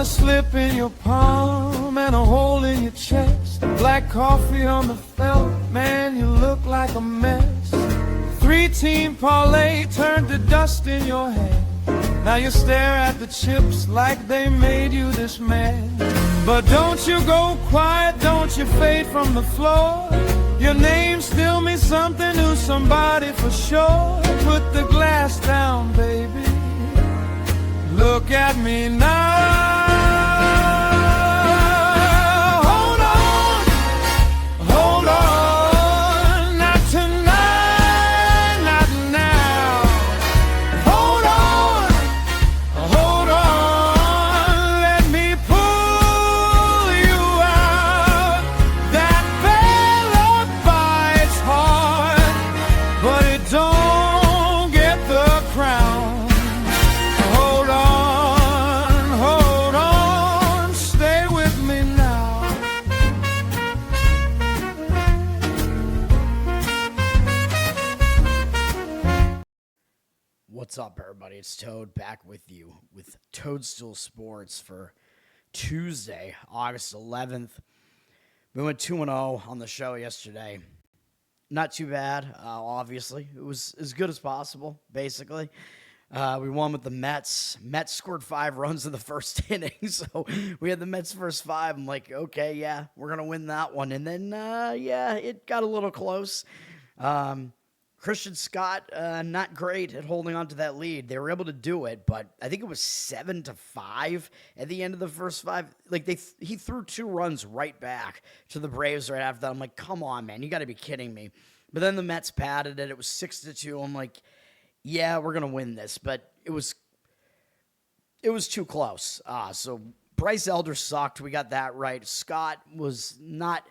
got a slip in your palm and a hole in your chest. Black coffee on the felt, man, you look like a mess. 3-team parlay turned to dust in your hand. Now you stare at the chips like they made you this man. But don't you go quiet, don't you fade from the floor. Your name still means something to somebody for sure. Put the glass down, baby. Look at me now. Hold on, not tonight, not now. Hold on, let me pull you out. That fella bites hard, but it don't get the crown. Hold on, stay with me now. What's up, everybody? It's Toad back with you with Toadstool Sports for Tuesday, August 11th. We went 2-0 on the show yesterday. Not too bad, obviously. It was as good as possible, basically. We won with the Mets. Mets scored 5 runs in the first inning, so we had the Mets first 5. I'm like, okay, yeah, we're going to win that one. And then, it got a little close. Christian Scott, not great at holding on to that lead. They were able to do it, but I think it was 7-5 at the end of the first 5. Like, he threw 2 runs right back to the Braves right after that. I'm like, come on, man, you got to be kidding me. But then the Mets padded it. It was 6-2. I'm like, yeah, we're going to win this, but it was too close. So Bryce Elder sucked. We got that right. Scott was not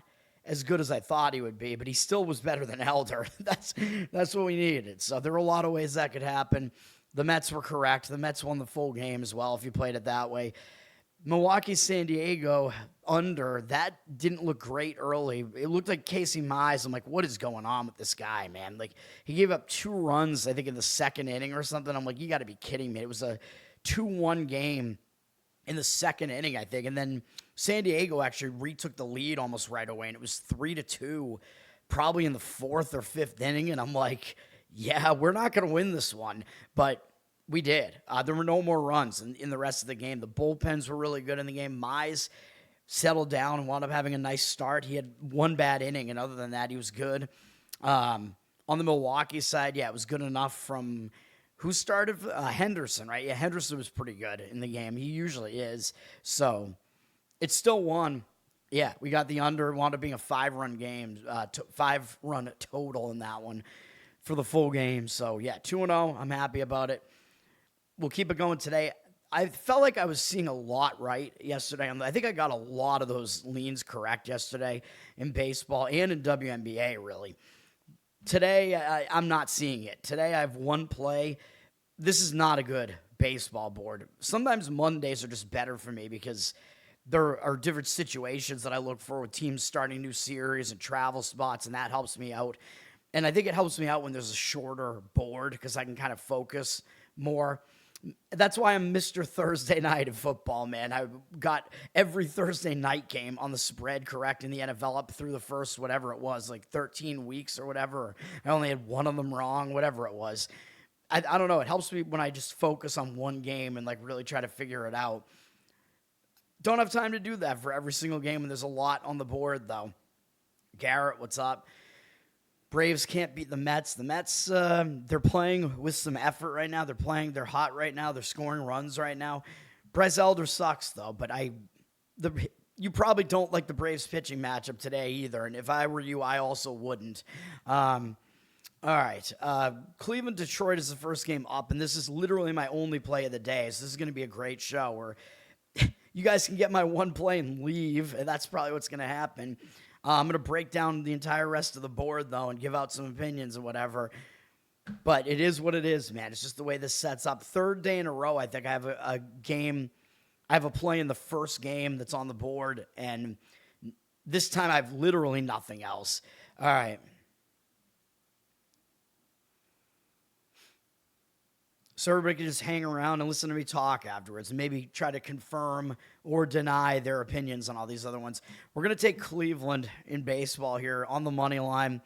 as good as I thought he would be, but he still was better than Elder. That's what we needed. So there were a lot of ways that could happen. The Mets were correct. The Mets won the full game as well, if you played it that way. Milwaukee, San Diego, under. That didn't look great early. It looked like Casey Mize. I'm like, what is going on with this guy, man? Like, he gave up 2 runs, I think, in the second inning or something. I'm like, you got to be kidding me. It was a 2-1 game in the second inning, I think. And then San Diego actually retook the lead almost right away, and it was 3-2, probably in the 4th or 5th inning. And I'm like, yeah, we're not going to win this one. But we did. There were no more runs in the rest of the game. The bullpens were really good in the game. Mize settled down and wound up having a nice start. He had 1 bad inning, and other than that, he was good. On the Milwaukee side, yeah, it was good enough from who started? Henderson, right? Yeah, Henderson was pretty good in the game. He usually is. So it still won. Yeah, we got the under. It wound up being a 5-run game, 5-run total in that one for the full game. So, yeah, 2-0. I'm happy about it. We'll keep it going today. I felt like I was seeing a lot right yesterday. I think I got a lot of those leans correct yesterday in baseball and in WNBA, really. Today, I'm not seeing it. Today, I have 1 play. This is not a good baseball board. Sometimes Mondays are just better for me because there are different situations that I look for with teams starting new series and travel spots, and that helps me out. And I think it helps me out when there's a shorter board because I can kind of focus more. That's why I'm Mr. Thursday night of football, man. I got every Thursday night game on the spread correct in the NFL up through the first, whatever it was, like 13 weeks or whatever. I only had 1 of them wrong, whatever it was. I don't know. It helps me when I just focus on one game and like really try to figure it out. Don't have time to do that for every single game, and there's a lot on the board, though. Garrett, what's up? Braves can't beat the Mets. The Mets, they're playing with some effort right now. They're hot right now. They're scoring runs right now. Bryce Elder sucks, though, but you probably don't like the Braves pitching matchup today either, and if I were you, I also wouldn't. All right. Cleveland-Detroit is the first game up, and this is literally my only play of the day, so this is going to be a great show where you guys can get my 1 play and leave, and that's probably what's going to happen. I'm going to break down the entire rest of the board, though, and give out some opinions and whatever. But it is what it is, man. It's just the way this sets up. 3rd day in a row, I think I have a game. I have a play in the first game that's on the board, and this time I have literally nothing else. All right. so everybody can just hang around and listen to me talk afterwards and maybe try to confirm or deny their opinions on all these other ones. We're going to take Cleveland in baseball here on the money line.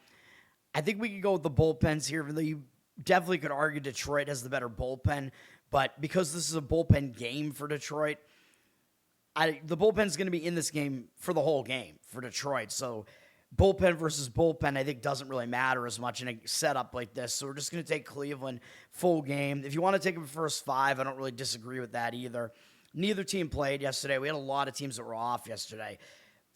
I think we could go with the bullpens here, even though you definitely could argue Detroit has the better bullpen. But because this is a bullpen game for Detroit, the bullpen's going to be in this game for the whole game for Detroit. So bullpen versus bullpen, I think, doesn't really matter as much in a setup like this. So we're just going to take Cleveland full game. If you want to take them first five, I don't really disagree with that either. Neither team played yesterday. We had a lot of teams that were off yesterday.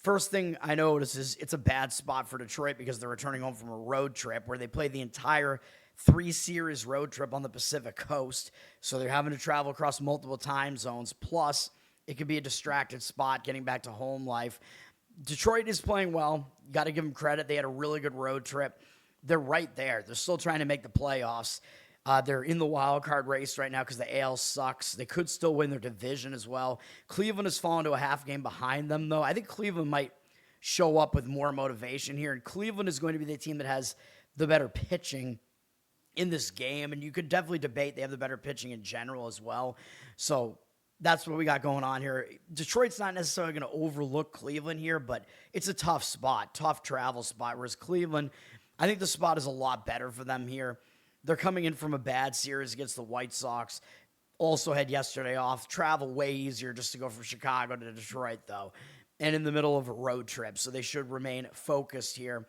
First thing I noticed is it's a bad spot for Detroit because they're returning home from a road trip where they played the entire 3-series road trip on the Pacific Coast. So they're having to travel across multiple time zones. Plus, it could be a distracted spot getting back to home life. Detroit is playing well. Got to give them credit. They had a really good road trip. They're right there. They're still trying to make the playoffs. They're in the wild card race right now because the AL sucks. They could still win their division as well. Cleveland has fallen to a half game behind them, though. I think Cleveland might show up with more motivation here, and Cleveland is going to be the team that has the better pitching in this game, and you could definitely debate they have the better pitching in general as well. So that's what we got going on here. Detroit's not necessarily going to overlook Cleveland here, but it's a tough spot, tough travel spot, whereas Cleveland, I think the spot is a lot better for them here. They're coming in from a bad series against the White Sox. Also had yesterday off. Travel way easier just to go from Chicago to Detroit, though, and in the middle of a road trip, so they should remain focused here.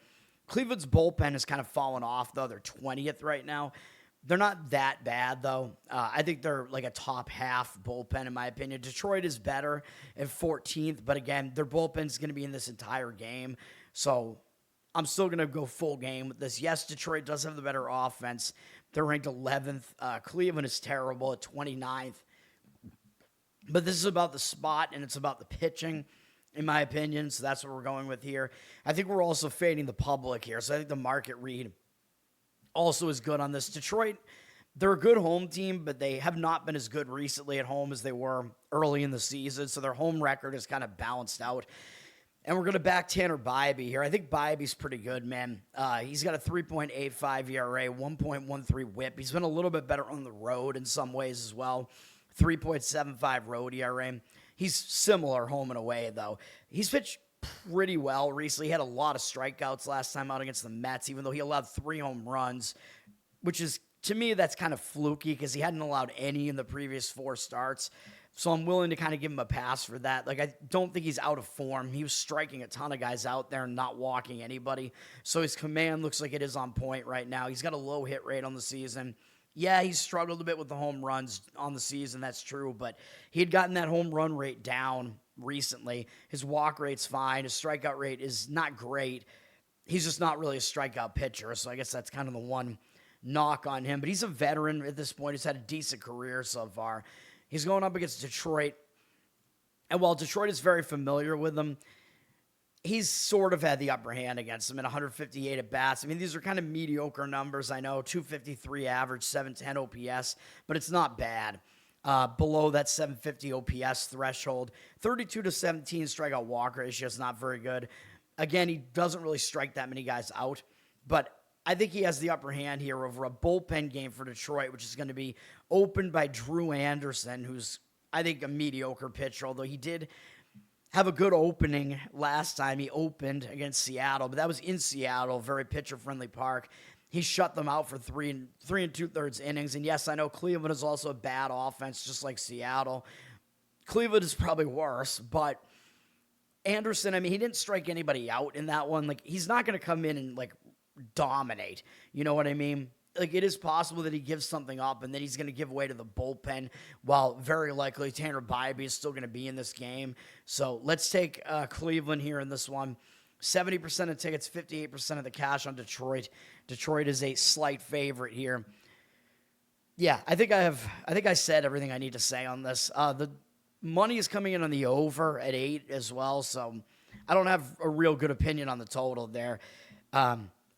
Cleveland's bullpen has kind of fallen off, though. They're 20th right now. They're not that bad, though. I think they're like a top half bullpen, in my opinion. Detroit is better at 14th, but again, their bullpen is going to be in this entire game. So I'm still going to go full game with this. Yes, Detroit does have the better offense. They're ranked 11th. Cleveland is terrible at 29th. But this is about the spot, and it's about the pitching, in my opinion. So that's what we're going with here. I think we're also fading the public here. So I think the market read also is good on this. Detroit, they're a good home team, but they have not been as good recently at home as they were early in the season. So their home record is kind of balanced out. And we're going to back Tanner Bibee here. I think Bibee's pretty good, man. He's got a 3.85 ERA, 1.13 whip. He's been a little bit better on the road in some ways as well. 3.75 road ERA. He's similar home and away, though. He's pitched pretty well recently. He had a lot of strikeouts last time out against the Mets, even though he allowed 3 home runs, which is, to me, that's kind of fluky because he hadn't allowed any in the previous 4 starts. So I'm willing to kind of give him a pass for that. Like, I don't think he's out of form. He was striking a ton of guys out there and not walking anybody. So his command looks like it is on point right now. He's got a low hit rate on the season. Yeah, he's struggled a bit with the home runs on the season. That's true. But he had gotten that home run rate down recently. His walk rate's fine. His strikeout rate is not great. He's just not really a strikeout pitcher. So I guess that's kind of the one knock on him. But he's a veteran at this point. He's had a decent career so far. He's going up against Detroit. And while Detroit is very familiar with him, he's sort of had the upper hand against him at 158 at bats. I mean, these are kind of mediocre numbers, I know. 253 average, 710 OPS, but it's not bad. Below that 750 OPS threshold. 32 to 17 strikeout walk ratio is not very good. Again, he doesn't really strike that many guys out, but I think he has the upper hand here over a bullpen game for Detroit, which is going to be opened by Drew Anderson, who's, I think, a mediocre pitcher, although he did have a good opening last time he opened against Seattle, but that was in Seattle, very pitcher-friendly park. He shut them out for 3 2/3 innings, and yes, I know Cleveland is also a bad offense, just like Seattle. Cleveland is probably worse, but Anderson, I mean, he didn't strike anybody out in that one. Like, he's not going to come in and, like, dominate. You know what I mean? Like, it is possible that he gives something up and then he's going to give away to the bullpen, while very likely Tanner Bibee is still going to be in this game. So let's take Cleveland here in this one. 70% of tickets, 58% of the cash on Detroit. Detroit is a slight favorite here. Yeah, I think I said everything I need to say on this. The money is coming in on the over at 8 as well, so I don't have a real good opinion on the total there.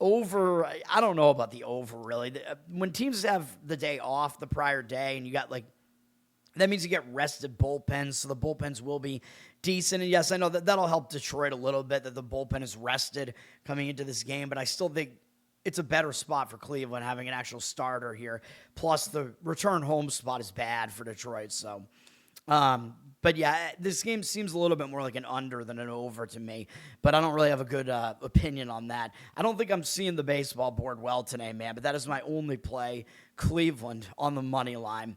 Over, I don't know about the over, really. When teams have the day off the prior day and you got, like, that means you get rested bullpens, so the bullpens will be decent. And yes, I know that that'll help Detroit a little bit, that the bullpen is rested coming into this game, but I still think it's a better spot for Cleveland having an actual starter here. Plus, the return home spot is bad for Detroit. So, but yeah, this game seems a little bit more like an under than an over to me. But I don't really have a good opinion on that. I don't think I'm seeing the baseball board well today, man. But that is my only play, Cleveland on the money line.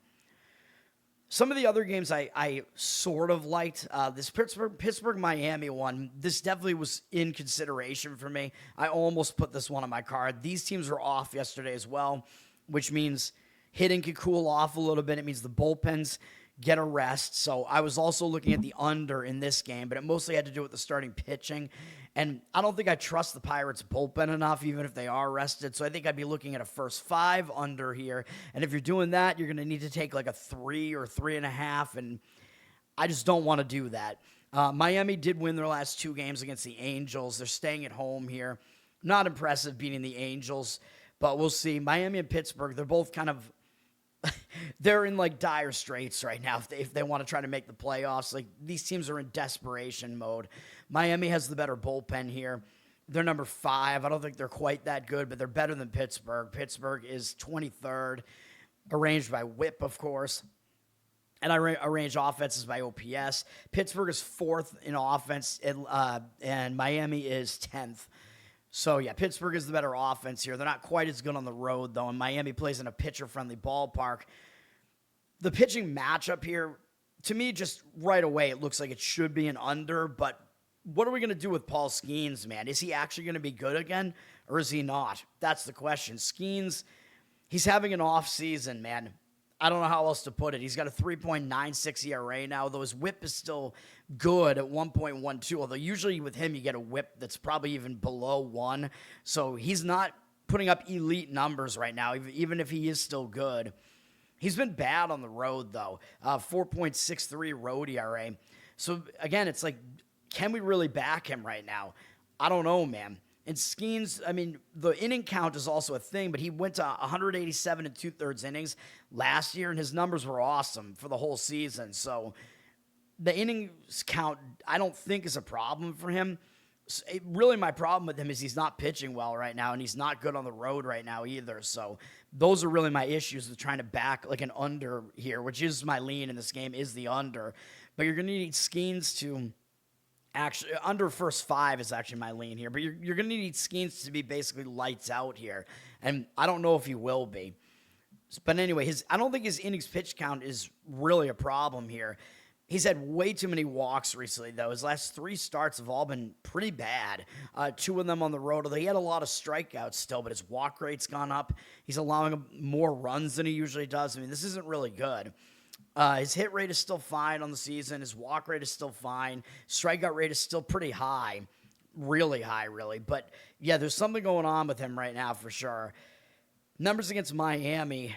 Some of the other games I sort of liked. This Pittsburgh-Miami one, this definitely was in consideration for me. I almost put this one on my card. These teams were off yesterday as well, which means hitting could cool off a little bit. It means the bullpens get a rest. So I was also looking at the under in this game, but it mostly had to do with the starting pitching. And I don't think I trust the Pirates bullpen enough, even if they are rested. So I think I'd be looking at a first 5 under here. And if you're doing that, you're going to need to take like a 3 or 3.5. And I just don't want to do that. Miami did win their last 2 games against the Angels. They're staying at home here. Not impressive beating the Angels, but we'll see. Miami and Pittsburgh, they're both kind of they're in like dire straits right now if they want to try to make the playoffs. Like these teams are in desperation mode. Miami has the better bullpen here. They're number 5. I don't think they're quite that good, but they're better than Pittsburgh. Pittsburgh is 23rd, arranged by WHIP, of course. And I arrange offenses by OPS. Pittsburgh is 4th in offense, and Miami is 10th. So, yeah, Pittsburgh is the better offense here. They're not quite as good on the road, though, and Miami plays in a pitcher-friendly ballpark. The pitching matchup here, to me, just right away, it looks like it should be an under, but what are we going to do with Paul Skeens, man? Is he actually going to be good again, or is he not? That's the question. Skeens, he's having an off season, man. I don't know how else to put it. He's got a 3.96 ERA now, though his whip is still good at 1.12, although usually with him you get a whip that's probably even below 1. So he's not putting up elite numbers right now, even if he is still good. He's been bad on the road, though. 4.63 road ERA. So, again, it's like, can we really back him right now? I don't know, man. And Skeens, I mean, the inning count is also a thing, but he went to 187 and 2/3 innings last year, and his numbers were awesome for the whole season. So the innings count, I don't think, is a problem for him. Really, my problem with him is he's not pitching well right now, and he's not good on the road right now either. So those are really my issues with trying to back like an under here, which is my lean in this game, is the under. But you're going to need Skeens to... Actually, under first 5 is actually my lean here, but you're going to need Skeens to be basically lights out here, and I don't know if he will be. But anyway, I don't think his innings pitch count is really a problem here. He's had way too many walks recently, though. His last 3 starts have all been pretty bad. 2 of them on the road, although he had a lot of strikeouts still, but his walk rate's gone up. He's allowing more runs than he usually does. I mean, this isn't really good. His hit rate is still fine on the season. His walk rate is still fine. Strikeout rate is still pretty high. Really high, really. But, yeah, there's something going on with him right now for sure. Numbers against Miami.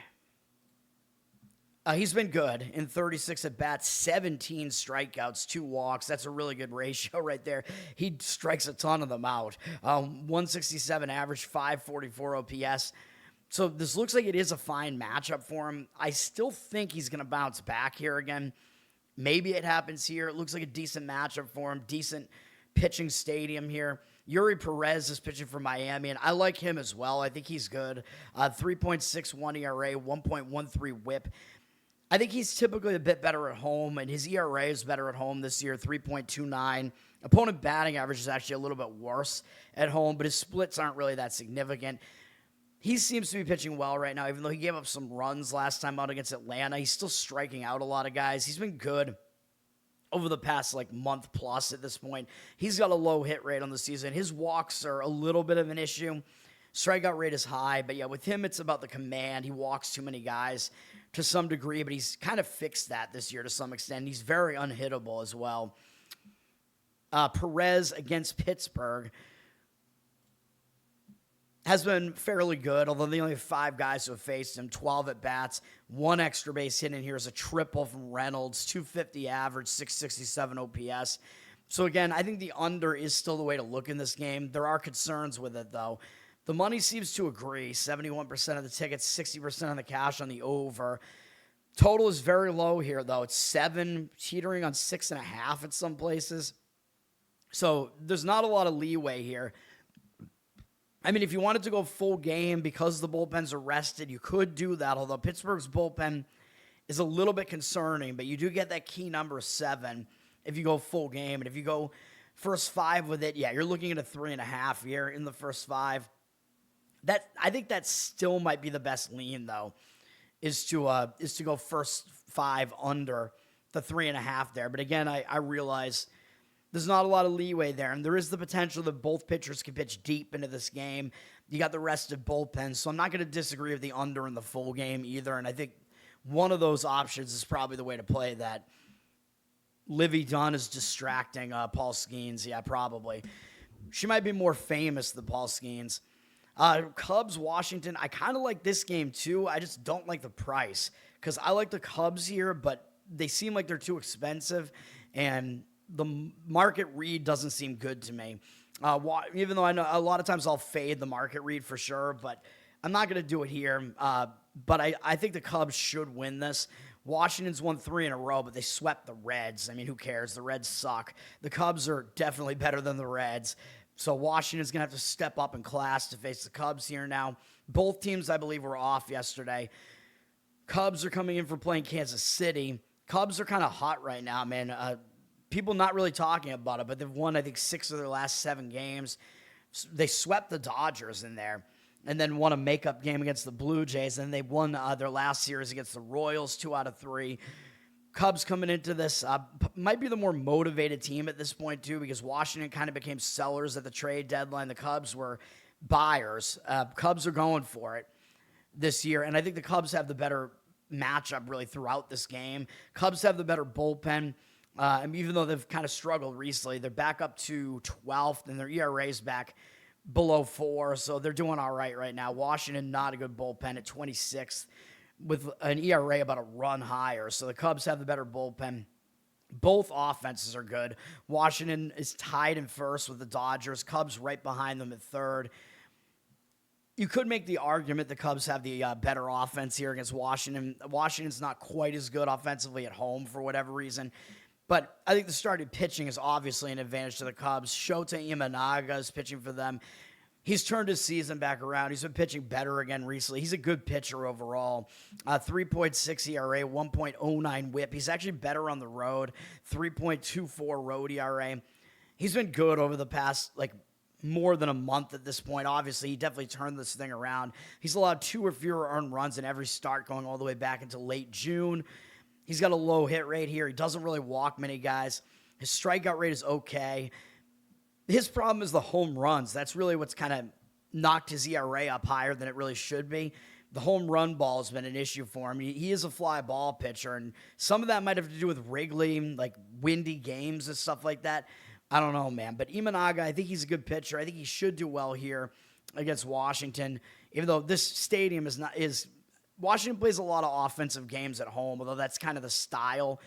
He's been good in 36 at-bats, 17 strikeouts, 2 walks. That's a really good ratio right there. He strikes a ton of them out. 167 average, 544 OPS. So this looks like it is a fine matchup for him. I still think he's going to bounce back here again. Maybe it happens here. It looks like a decent matchup for him. Decent pitching stadium here. Yuri Perez is pitching for Miami, and I like him as well. I think he's good. 3.61 ERA, 1.13 whip. I think he's typically a bit better at home, and his ERA is better at home this year, 3.29. Opponent batting average is actually a little bit worse at home, but his splits aren't really that significant. He seems to be pitching well right now, even though he gave up some runs last time out against Atlanta. He's still striking out a lot of guys. He's been good over the past month plus at this point. He's got a low hit rate on the season. His walks are a little bit of an issue. Strikeout rate is high, but yeah, with him, it's about the command. He walks too many guys to some degree, but he's kind of fixed that this year to some extent. He's very unhittable as well. Perez against Pittsburgh has been fairly good, although they only have 5 guys who have faced him, 12 at-bats, 1 extra base hit in here is a triple from Reynolds, 250 average, 667 OPS. So again, I think the under is still the way to look in this game. There are concerns with it, though. The money seems to agree, 71% of the tickets, 60% of the cash on the over. Total is very low here, though. It's 7, teetering on 6.5 at some places. So there's not a lot of leeway here. I mean, if you wanted to go full game because the bullpens are rested, you could do that, although Pittsburgh's bullpen is a little bit concerning, but you do get that key number 7 if you go full game. And if you go first 5 with it, yeah, you're looking at a 3.5 here in the first 5. I think that still might be the best lean, though, is to go first 5 under the 3.5 there. But again, I realize there's not a lot of leeway there, and there is the potential that both pitchers can pitch deep into this game. You got the rested bullpen, so I'm not going to disagree with the under in the full game either, and I think one of those options is probably the way to play that. Livy Dunn is distracting Paul Skeens. Yeah, probably. She might be more famous than Paul Skeens. Cubs, Washington, I kind of like this game too. I just don't like the price because I like the Cubs here, but they seem like they're too expensive, and the market read doesn't seem good to me. Even though I know a lot of times I'll fade the market read for sure, but I'm not going to do it here. But I think the Cubs should win this. Washington's won 3 in a row, but they swept the Reds. I mean, who cares? The Reds suck. The Cubs are definitely better than the Reds. So Washington's going to have to step up in class to face the Cubs here now. Both teams, I believe, were off yesterday. Cubs are coming in for playing Kansas City. Cubs are kind of hot right now, man. People not really talking about it, but they've won, I think, 6 of their last 7 games. They swept the Dodgers in there and then won a makeup game against the Blue Jays. And they won their last series against the Royals, 2 out of 3. Cubs coming into this might be the more motivated team at this point, too, because Washington kind of became sellers at the trade deadline. The Cubs were buyers. Cubs are going for it this year, and I think the Cubs have the better matchup really throughout this game. Cubs have the better bullpen. And even though they've kind of struggled recently, they're back up to 12th, and their ERA's back below 4, so they're doing all right now. Washington, not a good bullpen at 26th, with an ERA about a run higher, so the Cubs have the better bullpen. Both offenses are good. Washington is tied in first with the Dodgers. Cubs right behind them at third. You could make the argument the Cubs have the better offense here against Washington. Washington's not quite as good offensively at home for whatever reason. But I think the starting pitching is obviously an advantage to the Cubs. Shota Imanaga is pitching for them. He's turned his season back around. He's been pitching better again recently. He's a good pitcher overall. 3.6 ERA, 1.09 whip. He's actually better on the road. 3.24 road ERA. He's been good over the past, more than a month at this point. Obviously, he definitely turned this thing around. He's allowed 2 or fewer earned runs in every start going all the way back into late June. He's got a low hit rate here. He doesn't really walk many guys. His strikeout rate is okay. His problem is the home runs. That's really what's kind of knocked his ERA up higher than it really should be. The home run ball has been an issue for him. He is a fly ball pitcher, and some of that might have to do with Wrigley, windy games and stuff like that. I don't know, man. But Imanaga, I think he's a good pitcher. I think he should do well here against Washington, even though this stadium is Washington plays a lot of offensive games at home, although that's kind of the style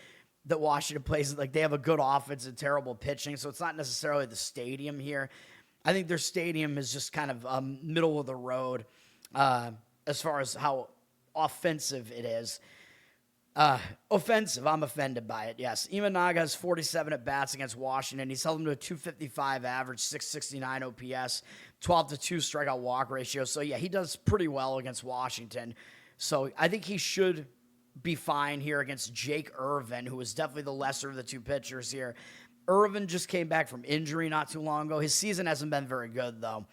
that Washington plays. They have a good offense and terrible pitching, so it's not necessarily the stadium here. I think their stadium is just kind of middle of the road as far as how offensive it is. Offensive, I'm offended by it, yes. Imanaga has 47 at-bats against Washington. He's held them to a 255 average, 669 OPS, 12-2 strikeout walk ratio. So, yeah, he does pretty well against Washington. So I think he should be fine here against Jake Irvin, who is definitely the lesser of the 2 pitchers here. Irvin just came back from injury not too long ago. His season hasn't been very good, though.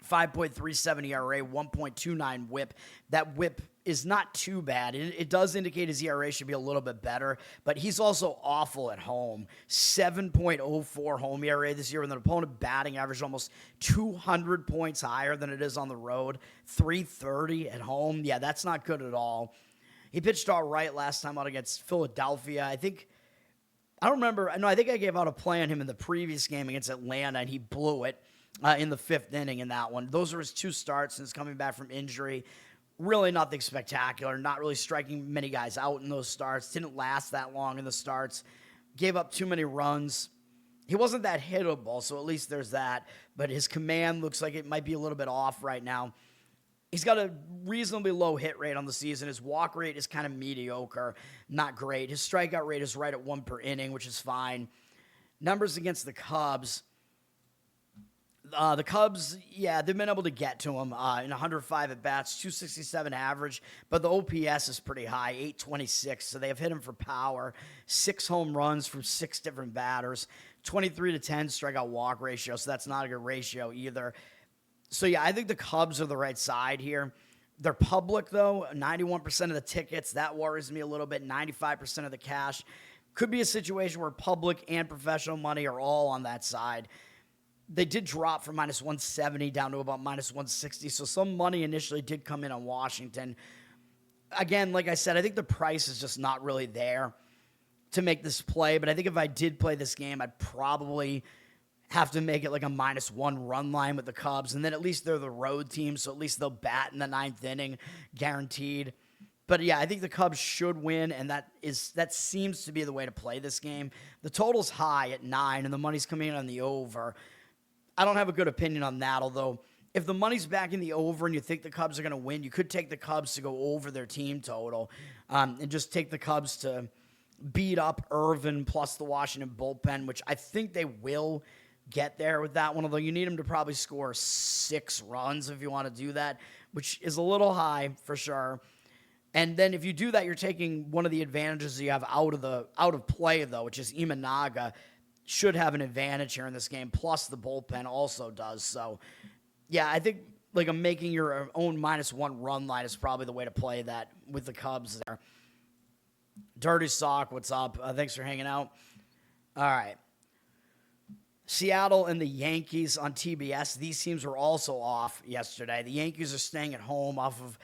5.37 ERA, 1.29 whip. That whip is not too bad. It does indicate his ERA should be a little bit better, but he's also awful at home. 7.04 home ERA this year with an opponent batting average almost 200 points higher than it is on the road. 330 at home. Yeah, that's not good at all. He pitched all right last time out against Philadelphia. I think I gave out a play on him in the previous game against Atlanta, and he blew it in the 5th inning in that one. Those are his 2 starts since coming back from injury. Really nothing spectacular, not really striking many guys out in those starts. Didn't last that long in the starts. Gave up too many runs. He wasn't that hittable, so at least there's that. But his command looks like it might be a little bit off right now. He's got a reasonably low hit rate on the season. His walk rate is kind of mediocre, not great. His strikeout rate is right at 1 per inning, which is fine. Numbers against the Cubs. The Cubs, yeah, they've been able to get to him in 105 at bats, 267 average, but the OPS is pretty high, 826. So they have hit him for power, 6 home runs from 6 different batters, 23-10 strikeout walk ratio. So that's not a good ratio either. So yeah, I think the Cubs are the right side here. They're public though, 91% of the tickets. That worries me a little bit. 95% of the cash. Could be a situation where public and professional money are all on that side. They did drop from minus 170 down to about minus 160, so some money initially did come in on Washington. Again, like I said, I think the price is just not really there to make this play, but I think if I did play this game, I'd probably have to make it like a -1 run line with the Cubs, and then at least they're the road team, so at least they'll bat in the 9th inning, guaranteed. But yeah, I think the Cubs should win, and that seems to be the way to play this game. The total's high at 9, and the money's coming in on the over. I don't have a good opinion on that, although if the money's back in the over and you think the Cubs are going to win, you could take the Cubs to go over their team total and just take the Cubs to beat up Irvin plus the Washington bullpen, which I think they will get there with that one, although you need them to probably score 6 runs if you want to do that, which is a little high for sure. And then if you do that, you're taking one of the advantages you have out of play, though, which is Imanaga should have an advantage here in this game, plus the bullpen also does. So, yeah, I think like I'm making your own -1 run line is probably the way to play that with the Cubs there. Dirty Sock, what's up? Thanks for hanging out. All right. Seattle and the Yankees on TBS. These teams were also off yesterday. The Yankees are staying at home off of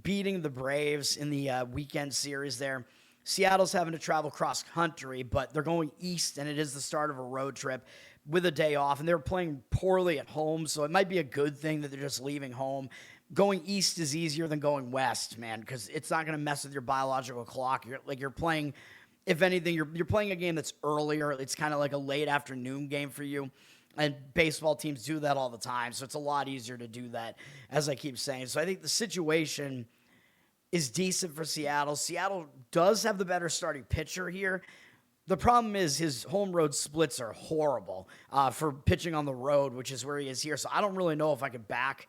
beating the Braves in the weekend series there. Seattle's having to travel cross-country, but they're going east, and it is the start of a road trip with a day off, and ththey're playing poorly at home, so it might be a good thing that they're just leaving home. Going east is easier than going west, man, because it's not going to mess with your biological clock. You're playing, if anything, you're playing a game that's earlier. It's kind of like a late afternoon game for you, and baseball teams do that all the time, so it's a lot easier to do that, as I keep saying. So I think the situation is decent for Seattle. Seattle does have the better starting pitcher here. The problem is his home road splits are horrible for pitching on the road, which is where he is here. So I don't really know if I could back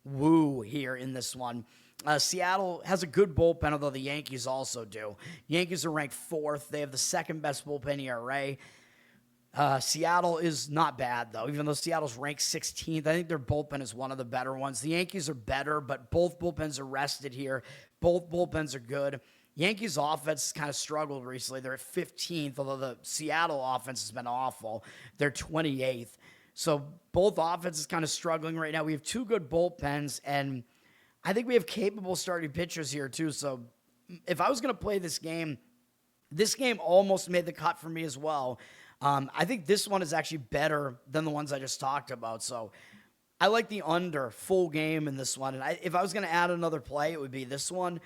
Woo here in this one. Seattle has a good bullpen, although the Yankees also do. Yankees are ranked 4th. They have the 2nd best bullpen ERA. Seattle is not bad, though, even though Seattle's ranked 16th. I think their bullpen is one of the better ones. The Yankees are better, but both bullpens are rested here. Both bullpens are good. Yankees offense has kind of struggled recently. They're at 15th, although the Seattle offense has been awful. They're 28th. So both offenses kind of struggling right now. We have 2 good bullpens, and I think we have capable starting pitchers here too. So if I was going to play this game almost made the cut for me as well. I think this one is actually better than the ones I just talked about. So I like the under full game in this one. And if I was going to add another play, it would be this one.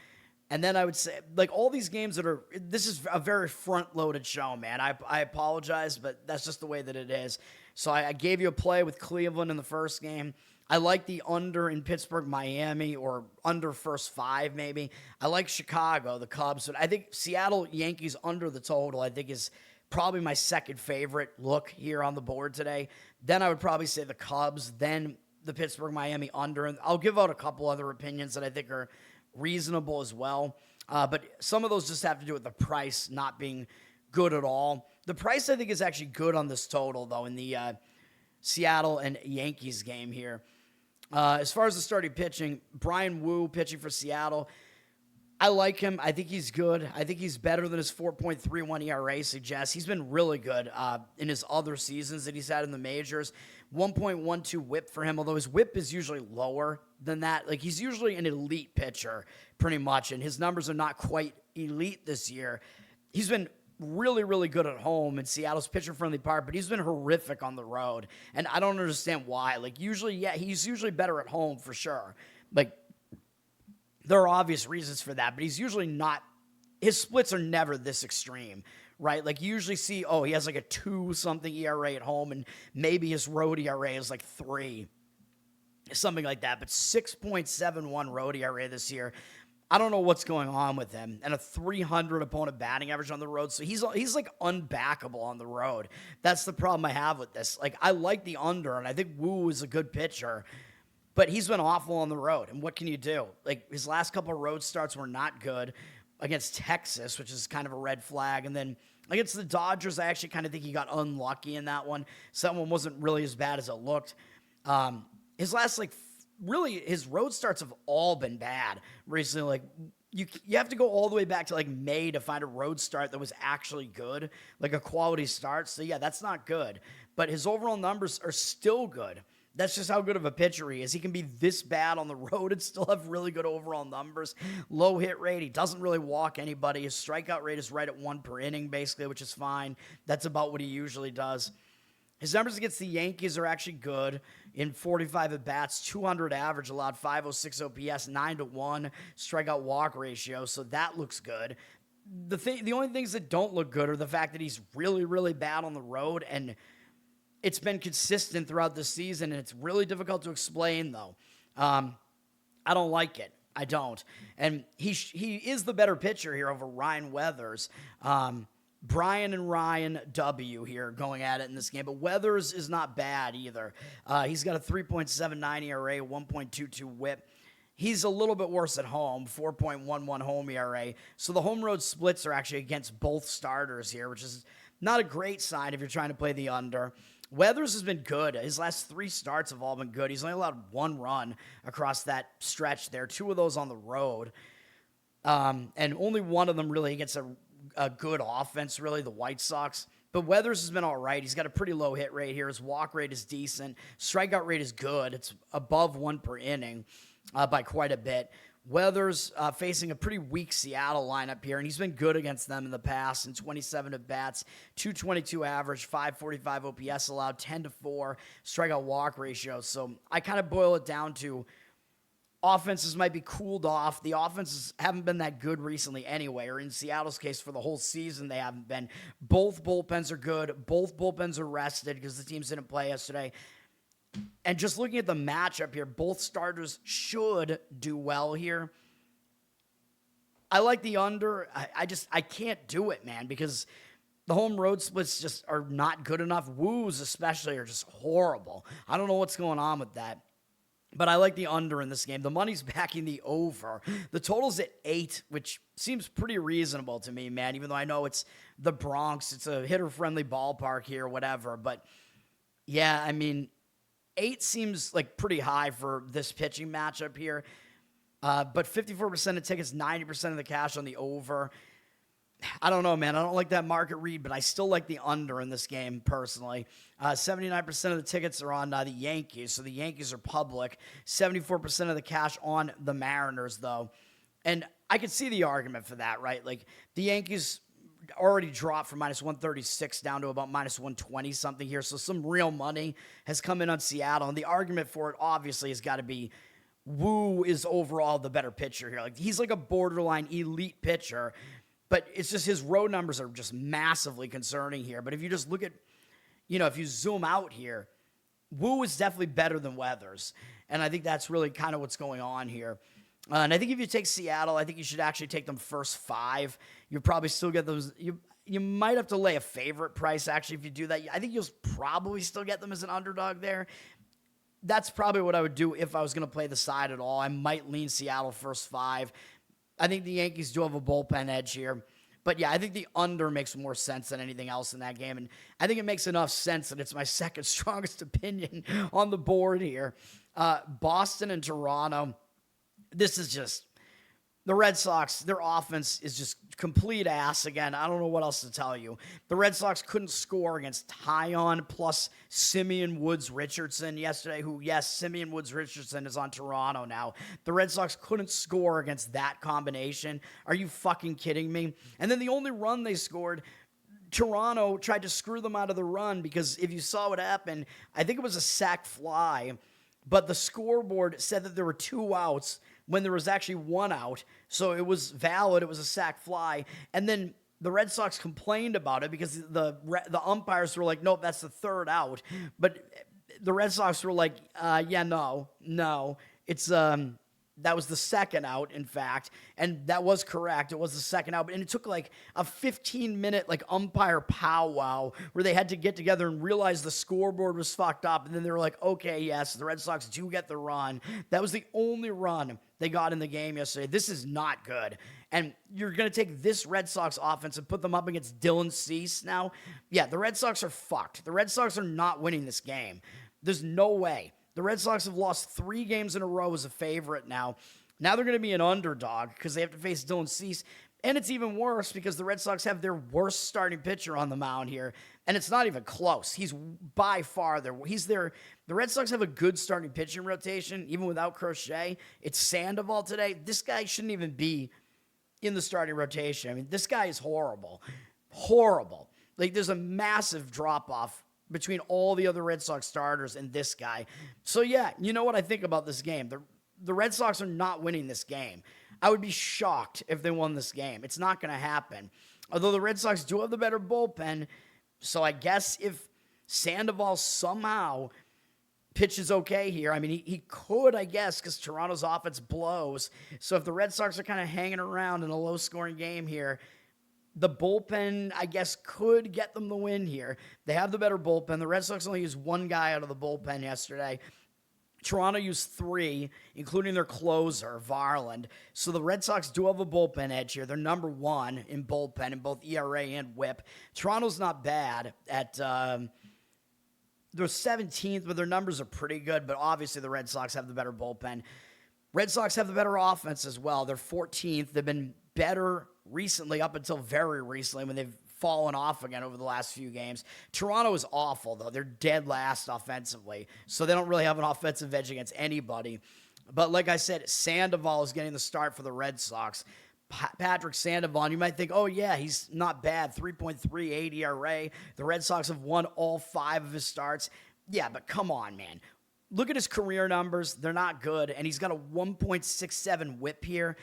And then I would say, like, all these games this is a very front-loaded show, man. I apologize, but that's just the way that it is. So I gave you a play with Cleveland in the first game. I like the under in Pittsburgh, Miami, or under first 5 maybe. I like Chicago, the Cubs. But I think Seattle Yankees under the total, I think, is probably my second favorite look here on the board today. Then I would probably say the Cubs, then the Pittsburgh, Miami under. And I'll give out a couple other opinions that I think are reasonable as well. But some of those just have to do with the price not being good at all. The price, I think, is actually good on this total, though, in the Seattle and Yankees game here. As far as the starting pitching, Brian Wu pitching for Seattle. I like him. I think he's good. I think he's better than his 4.31 ERA suggests. He's been really good in his other seasons that he's had in the majors. 1.12 whip for him, although his whip is usually lower than that. Like, he's usually an elite pitcher, pretty much, and his numbers are not quite elite this year. He's been really, really good at home in Seattle's pitcher-friendly park, but he's been horrific on the road, and I don't understand why. Like, usually, yeah, he's usually better at home for sure. Like, there are obvious reasons for that, but he's usually not, his splits are never this extreme, right? Like, you usually see, he has like a 2-something ERA at home, and maybe his road ERA is like 3, something like that, but 6.71 road ERA this year. I don't know what's going on with him. And a 300 opponent batting average on the road. So he's like unbackable on the road. That's the problem I have with this. Like, I like the under, and I think Woo is a good pitcher, but he's been awful on the road. And what can you do? Like, his last couple of road starts were not good against Texas, which is kind of a red flag. And then against the Dodgers, I actually kind of think he got unlucky in that one. So that one wasn't really as bad as it looked. His last, really, his road starts have all been bad recently. Like, you have to go all the way back to like May to find a road start that was actually good, like a quality start. So yeah, that's not good. But his overall numbers are still good. That's just how good of a pitcher he is. He can be this bad on the road and still have really good overall numbers. Low hit rate. He doesn't really walk anybody. His strikeout rate is right at 1 per inning, basically, which is fine. That's about what he usually does. His numbers against the Yankees are actually good. In 45 at-bats, 200 average, allowed 506 OPS, 9-1 strikeout walk ratio, so that looks good. The only things that don't look good are the fact that he's really, really bad on the road, and it's been consistent throughout the season, and it's really difficult to explain, though. I don't like it. I don't. And he is the better pitcher here over Ryan Weathers. Brian and Ryan W. here going at it in this game, but Weathers is not bad either. He's got a 3.79 ERA, 1.22 whip. He's a little bit worse at home, 4.11 home ERA. So the home road splits are actually against both starters here, which is not a great sign if you're trying to play the under. Weathers has been good. His last 3 starts have all been good. He's only allowed 1 run across that stretch there, 2 of those on the road. And only one of them really against a good offense, really, the White Sox. But Weathers has been all right. He's got a pretty low hit rate here. His walk rate is decent. Strikeout rate is good. It's above 1 per inning by quite a bit. Weathers facing a pretty weak Seattle lineup here, and he's been good against them in the past. In 27 at-bats, 222 average, 545 OPS allowed, 10-4 strikeout walk ratio. So I kind of boil it down to offenses might be cooled off. The offenses haven't been that good recently anyway, or in Seattle's case, for the whole season, they haven't been. Both bullpens are good. Both bullpens are rested because the teams didn't play yesterday. And just looking at the matchup here, both starters should do well here. I like the under. I can't do it, man, because the home road splits just are not good enough. Woos especially are just horrible. I don't know what's going on with that. But I like the under in this game. The money's backing the over. The total's at 8, which seems pretty reasonable to me, man, even though I know it's the Bronx. It's a hitter-friendly ballpark here, whatever. But, yeah, I mean, 8 seems like pretty high for this pitching matchup here. But 54% of tickets, 90% of the cash on the over. I don't know, man. I don't like that market read, but I still like the under in this game personally. 79% of the tickets are on the Yankees, so the Yankees are public. 74% of the cash on the Mariners, though. And I could see the argument for that, right? Like, the Yankees already dropped from minus 136 down to about minus 120 something here, so some real money has come in on Seattle, and the argument for it obviously has got to be Woo is overall the better pitcher here. Like, he's like a borderline elite pitcher, but it's just his road numbers are just massively concerning here. But if you just look at, if you zoom out here, Woo is definitely better than Weathers. And I think that's really kind of what's going on here. And I think if you take Seattle, I think you should actually take them first 5. You'll probably still get those. You might have to lay a favorite price, actually, if you do that. I think you'll probably still get them as an underdog there. That's probably what I would do if I was going to play the side at all. I might lean Seattle first 5. I think the Yankees do have a bullpen edge here. But, yeah, I think the under makes more sense than anything else in that game. And I think it makes enough sense that it's my second strongest opinion on the board here. Boston and Toronto, this is just the Red Sox, their offense is just complete ass again. I don't know what else to tell you. The Red Sox couldn't score against Tyon plus Simeon Woods-Richardson yesterday, who, yes, Simeon Woods-Richardson is on Toronto now. The Red Sox couldn't score against that combination. Are you fucking kidding me? And then the only run they scored, Toronto tried to screw them out of the run because if you saw what happened, I think it was a sac fly, but the scoreboard said that there were 2 outs when there was actually 1 out. So it was valid. It was a sac fly. And then the Red Sox complained about it because the umpires were like, nope, that's the 3rd out. But the Red Sox were like, yeah, no. It's That was the second out, in fact, and that was correct. It was the second out, and it took like a 15-minute like umpire powwow where they had to get together and realize the scoreboard was fucked up, and then they were like, okay, yes, the Red Sox do get the run. That was the only run they got in the game yesterday. This is not good, and you're going to take this Red Sox offense and put them up against Dylan Cease now? Yeah, the Red Sox are fucked. The Red Sox are not winning this game. There's no way. The Red Sox have lost 3 games in a row as a favorite now. Now they're going to be an underdog because they have to face Dylan Cease. And it's even worse because the Red Sox have their worst starting pitcher on the mound here. And it's not even close. He's by far the Red Sox have a good starting pitching rotation, even without Crochet. It's Sandoval today. This guy shouldn't even be in the starting rotation. I mean, this guy is horrible. Horrible. Like, there's a massive drop-off between all the other Red Sox starters and this guy. So, yeah, you know what I think about this game. The Red Sox are not winning this game. I would be shocked if they won this game. It's not going to happen. Although the Red Sox do have the better bullpen, so I guess if Sandoval somehow pitches okay here, I mean, he could, I guess, because Toronto's offense blows. So if the Red Sox are kind of hanging around in a low-scoring game here, the bullpen, I guess, could get them the win here. They have the better bullpen. The Red Sox only used 1 guy out of the bullpen yesterday. Toronto used 3, including their closer, Varland. So the Red Sox do have a bullpen edge here. They're number 1 in bullpen in both ERA and WHIP. Toronto's not bad at they're 17th, but their numbers are pretty good. But obviously the Red Sox have the better bullpen. Red Sox have the better offense as well. They're 14th. They've been better recently, up until very recently when they've fallen off again over the last few games. Toronto is awful, though. They're dead last offensively, so they don't really have an offensive edge against anybody. But like I said, Sandoval is getting the start for the Red Sox. Patrick Sandoval, you might think, oh, yeah, he's not bad, 3.38 ERA. The Red Sox have won all 5 of his starts. Yeah, but come on, man. Look at his career numbers. They're not good, and he's got a 1.67 whip here.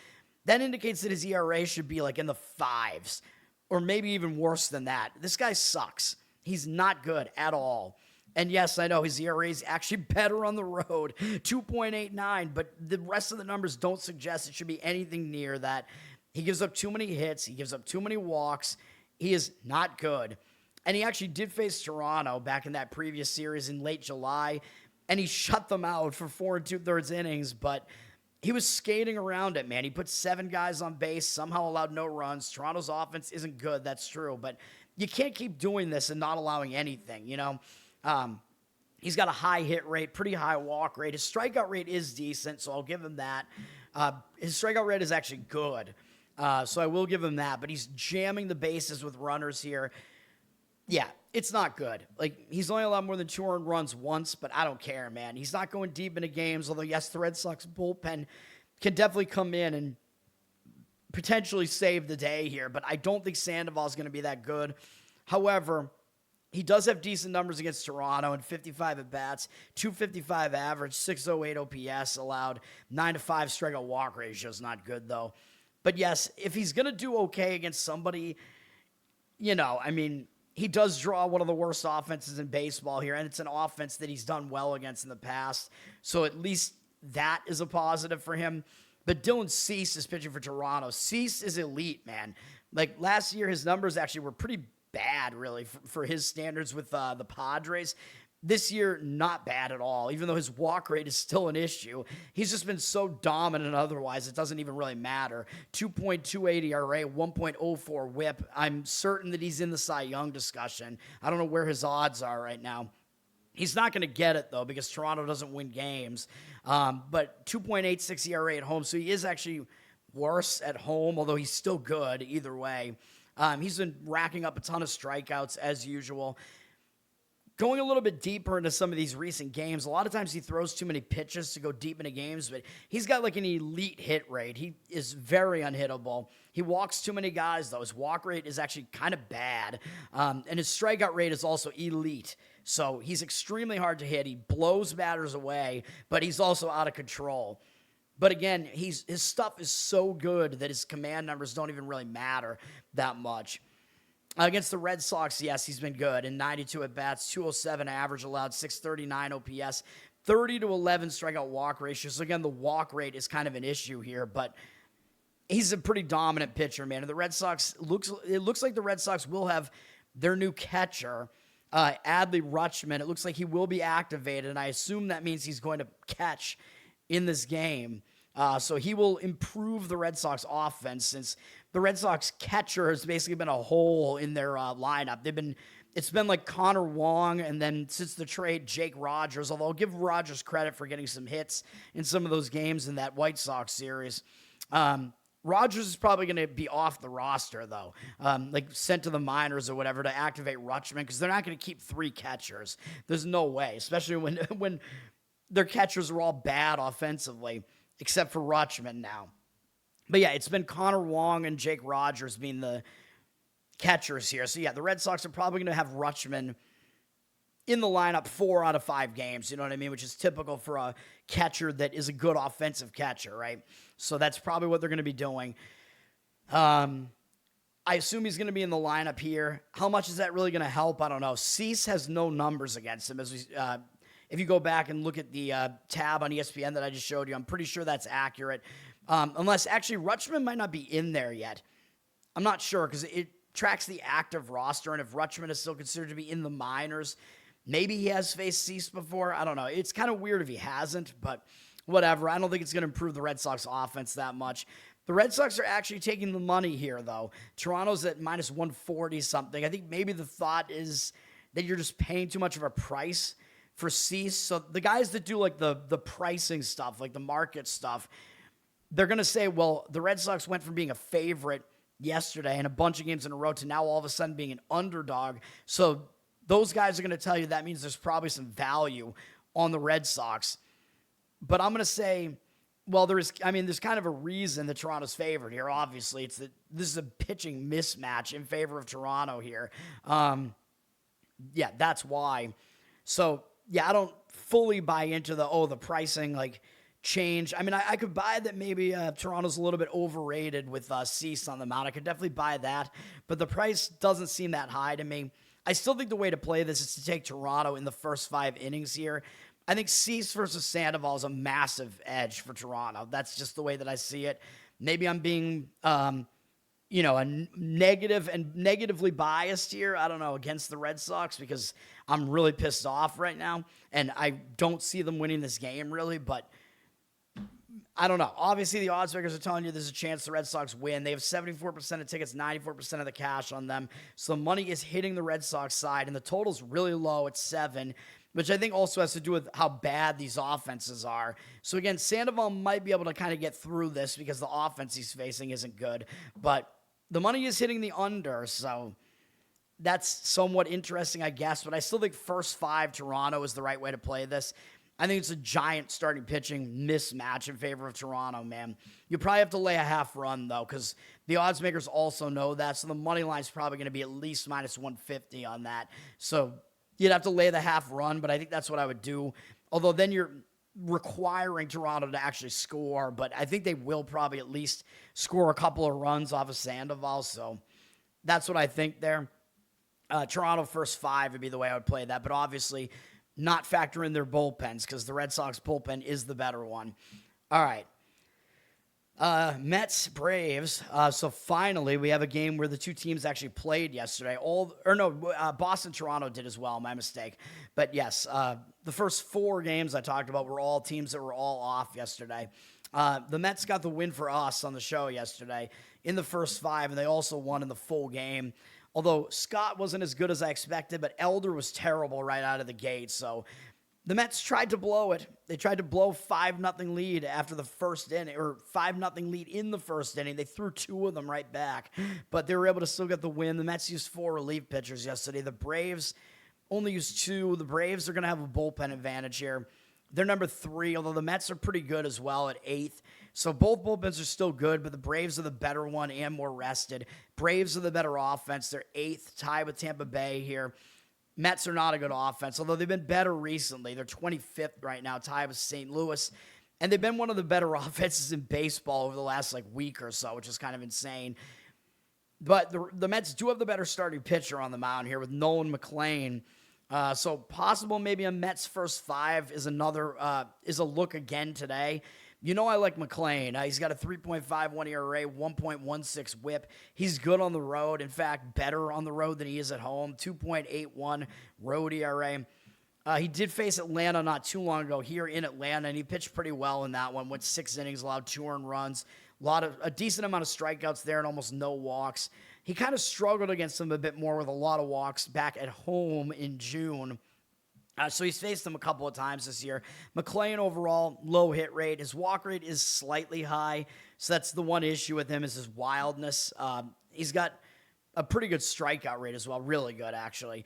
That indicates that his ERA should be like in the 5s, or maybe even worse than that. This guy sucks. He's not good at all. And yes, I know his ERA is actually better on the road, 2.89, but the rest of the numbers don't suggest it should be anything near that. He gives up too many hits. He gives up too many walks. He is not good. And he actually did face Toronto back in that previous series in late July, and he shut them out for 4 2/3 innings, but he was skating around it, man. He put 7 guys on base, somehow allowed no runs. Toronto's offense isn't good, that's true, but you can't keep doing this and not allowing anything, you know? He's got a high hit rate, pretty high walk rate. His strikeout rate is decent, so I'll give him that. His strikeout rate is actually good, so I will give him that, but he's jamming the bases with runners here. Yeah, it's not good. Like, he's only allowed more than 2 earned runs once, but I don't care, man. He's not going deep into games, although, yes, the Red Sox bullpen can definitely come in and potentially save the day here, but I don't think Sandoval is going to be that good. However, he does have decent numbers against Toronto and 55 at-bats, 255 average, 608 OPS allowed, 9-5 strikeout walk ratio is not good, though. But, yes, if he's going to do okay against somebody, you know, I mean, he does draw one of the worst offenses in baseball here, and it's an offense that he's done well against in the past. So at least that is a positive for him. But Dylan Cease is pitching for Toronto. Cease is elite, man. Like, last year, his numbers actually were pretty bad, really, for his standards with the Padres. This year, not bad at all, even though his walk rate is still an issue. He's just been so dominant otherwise, it doesn't even really matter. 2.28 ERA, 1.04 whip. I'm certain that he's in the Cy Young discussion. I don't know where his odds are right now. He's not going to get it, though, because Toronto doesn't win games. But 2.86 ERA at home, so he is actually worse at home, although he's still good either way. He's been racking up a ton of strikeouts, as usual. Going a little bit deeper into some of these recent games, a lot of times he throws too many pitches to go deep into games, but he's got like an elite hit rate. He is very unhittable. He walks too many guys, though. His walk rate is actually kind of bad, and his strikeout rate is also elite. So he's extremely hard to hit. He blows batters away, but he's also out of control. But again, his stuff is so good that his command numbers don't even really matter that much. Against the Red Sox, yes, he's been good. In 92 at-bats, 207 average allowed, 639 OPS, 30 to 11 strikeout walk ratio. So again, the walk rate is kind of an issue here, but he's a pretty dominant pitcher, man. And the Red Sox, it looks like the Red Sox will have their new catcher, Adley Rutschman. It looks like he will be activated, and I assume that means he's going to catch in this game. So he will improve the Red Sox offense, since the Red Sox catcher has basically been a hole in their lineup. It's been like Connor Wong, and then since the trade, Jake Rogers, although I'll give Rogers credit for getting some hits in some of those games in that White Sox series. Rogers is probably going to be off the roster, though, like sent to the minors or whatever to activate Rutschman, because they're not going to keep 3 catchers. There's no way, especially when their catchers are all bad offensively, except for Rutschman now. But yeah, it's been Connor Wong and Jake Rogers being the catchers here. So yeah, the Red Sox are probably going to have Rutschman in the lineup 4 out of 5 games, you know what I mean? Which is typical for a catcher that is a good offensive catcher, right? So that's probably what they're going to be doing. I assume he's going to be in the lineup here. How much is that really going to help? I don't know. Cease has no numbers against him. If you go back and look at the tab on ESPN that I just showed you, I'm pretty sure that's accurate. Unless, actually, Rutschman might not be in there yet. I'm not sure, because it tracks the active roster, and if Rutschman is still considered to be in the minors, maybe he has faced Cease before. I don't know. It's kind of weird if he hasn't, but whatever. I don't think it's going to improve the Red Sox offense that much. The Red Sox are actually taking the money here, though. Toronto's at minus 140 something. I think maybe the thought is that you're just paying too much of a price for Cease. So the guys that do like the pricing stuff, like the market stuff, they're going to say, well, the Red Sox went from being a favorite yesterday and a bunch of games in a row to now all of a sudden being an underdog. So those guys are going to tell you that means there's probably some value on the Red Sox. But I'm going to say, well, there's kind of a reason that Toronto's favored here. Obviously, it's that this is a pitching mismatch in favor of Toronto here. Yeah, that's why. So, yeah, I don't fully buy into the pricing, like, change. I mean, I could buy that maybe Toronto's a little bit overrated with Cease on the mound. I could definitely buy that, but the price doesn't seem that high to me. I still think the way to play this is to take Toronto in the first 5 innings here. I think Cease versus Sandoval is a massive edge for Toronto. That's just the way that I see it. Maybe I'm being, a negatively biased here. I don't know, against the Red Sox, because I'm really pissed off right now, and I don't see them winning this game really, but I don't know. Obviously, the odds makers are telling you there's a chance the Red Sox win. They have 74% of tickets, 94% of the cash on them. So the money is hitting the Red Sox side, and the total's really low at 7, which I think also has to do with how bad these offenses are. So again, Sandoval might be able to kind of get through this because the offense he's facing isn't good. But the money is hitting the under, so that's somewhat interesting, I guess. But I still think first 5 Toronto is the right way to play this. I think it's a giant starting pitching mismatch in favor of Toronto, man. You probably have to lay a half run, though, because the odds makers also know that. So the money line's probably going to be at least minus 150 on that. So you'd have to lay the half run, but I think that's what I would do. Although then you're requiring Toronto to actually score, but I think they will probably at least score a couple of runs off of Sandoval. So that's what I think there. Toronto first 5 would be the way I would play that, but obviously not factor in their bullpens, because the Red Sox bullpen is the better one. All right. Mets, Braves. So finally, we have a game where the two teams actually played yesterday. Boston, Toronto did as well. My mistake. But yes, the first 4 games I talked about were all teams that were all off yesterday. The Mets got the win for us on the show yesterday in the first 5, and they also won in the full game. Although Scott wasn't as good as I expected, but Elder was terrible right out of the gate. So the Mets tried to blow it. They tried to blow 5-0 lead after the first inning, or 5-0 lead in the first inning. They threw 2 of them right back, but they were able to still get the win. The Mets used 4 relief pitchers yesterday. The Braves only used 2. The Braves are going to have a bullpen advantage here. They're number 3, although the Mets are pretty good as well at 8th. So both bullpens are still good, but the Braves are the better one and more rested. Braves are the better offense. They're 8th, tied with Tampa Bay here. Mets are not a good offense, although they've been better recently. They're 25th right now, tied with St. Louis. And they've been one of the better offenses in baseball over the last week or so, which is kind of insane. But the Mets do have the better starting pitcher on the mound here with Nolan McLean. So possible maybe a Mets first 5 is is a look again today. You know I like McClain. He's got a 3.51 ERA, 1.16 whip. He's good on the road. In fact, better on the road than he is at home. 2.81 road ERA. He did face Atlanta not too long ago here in Atlanta, and he pitched pretty well in that one. Went 6 innings, allowed 2 earned runs, a decent amount of strikeouts there, and almost no walks. He kind of struggled against them a bit more with a lot of walks back at home in June. So he's faced them a couple of times this year. McClain overall, low hit rate. His walk rate is slightly high, so that's the one issue with him is his wildness. He's got a pretty good strikeout rate as well, really good actually.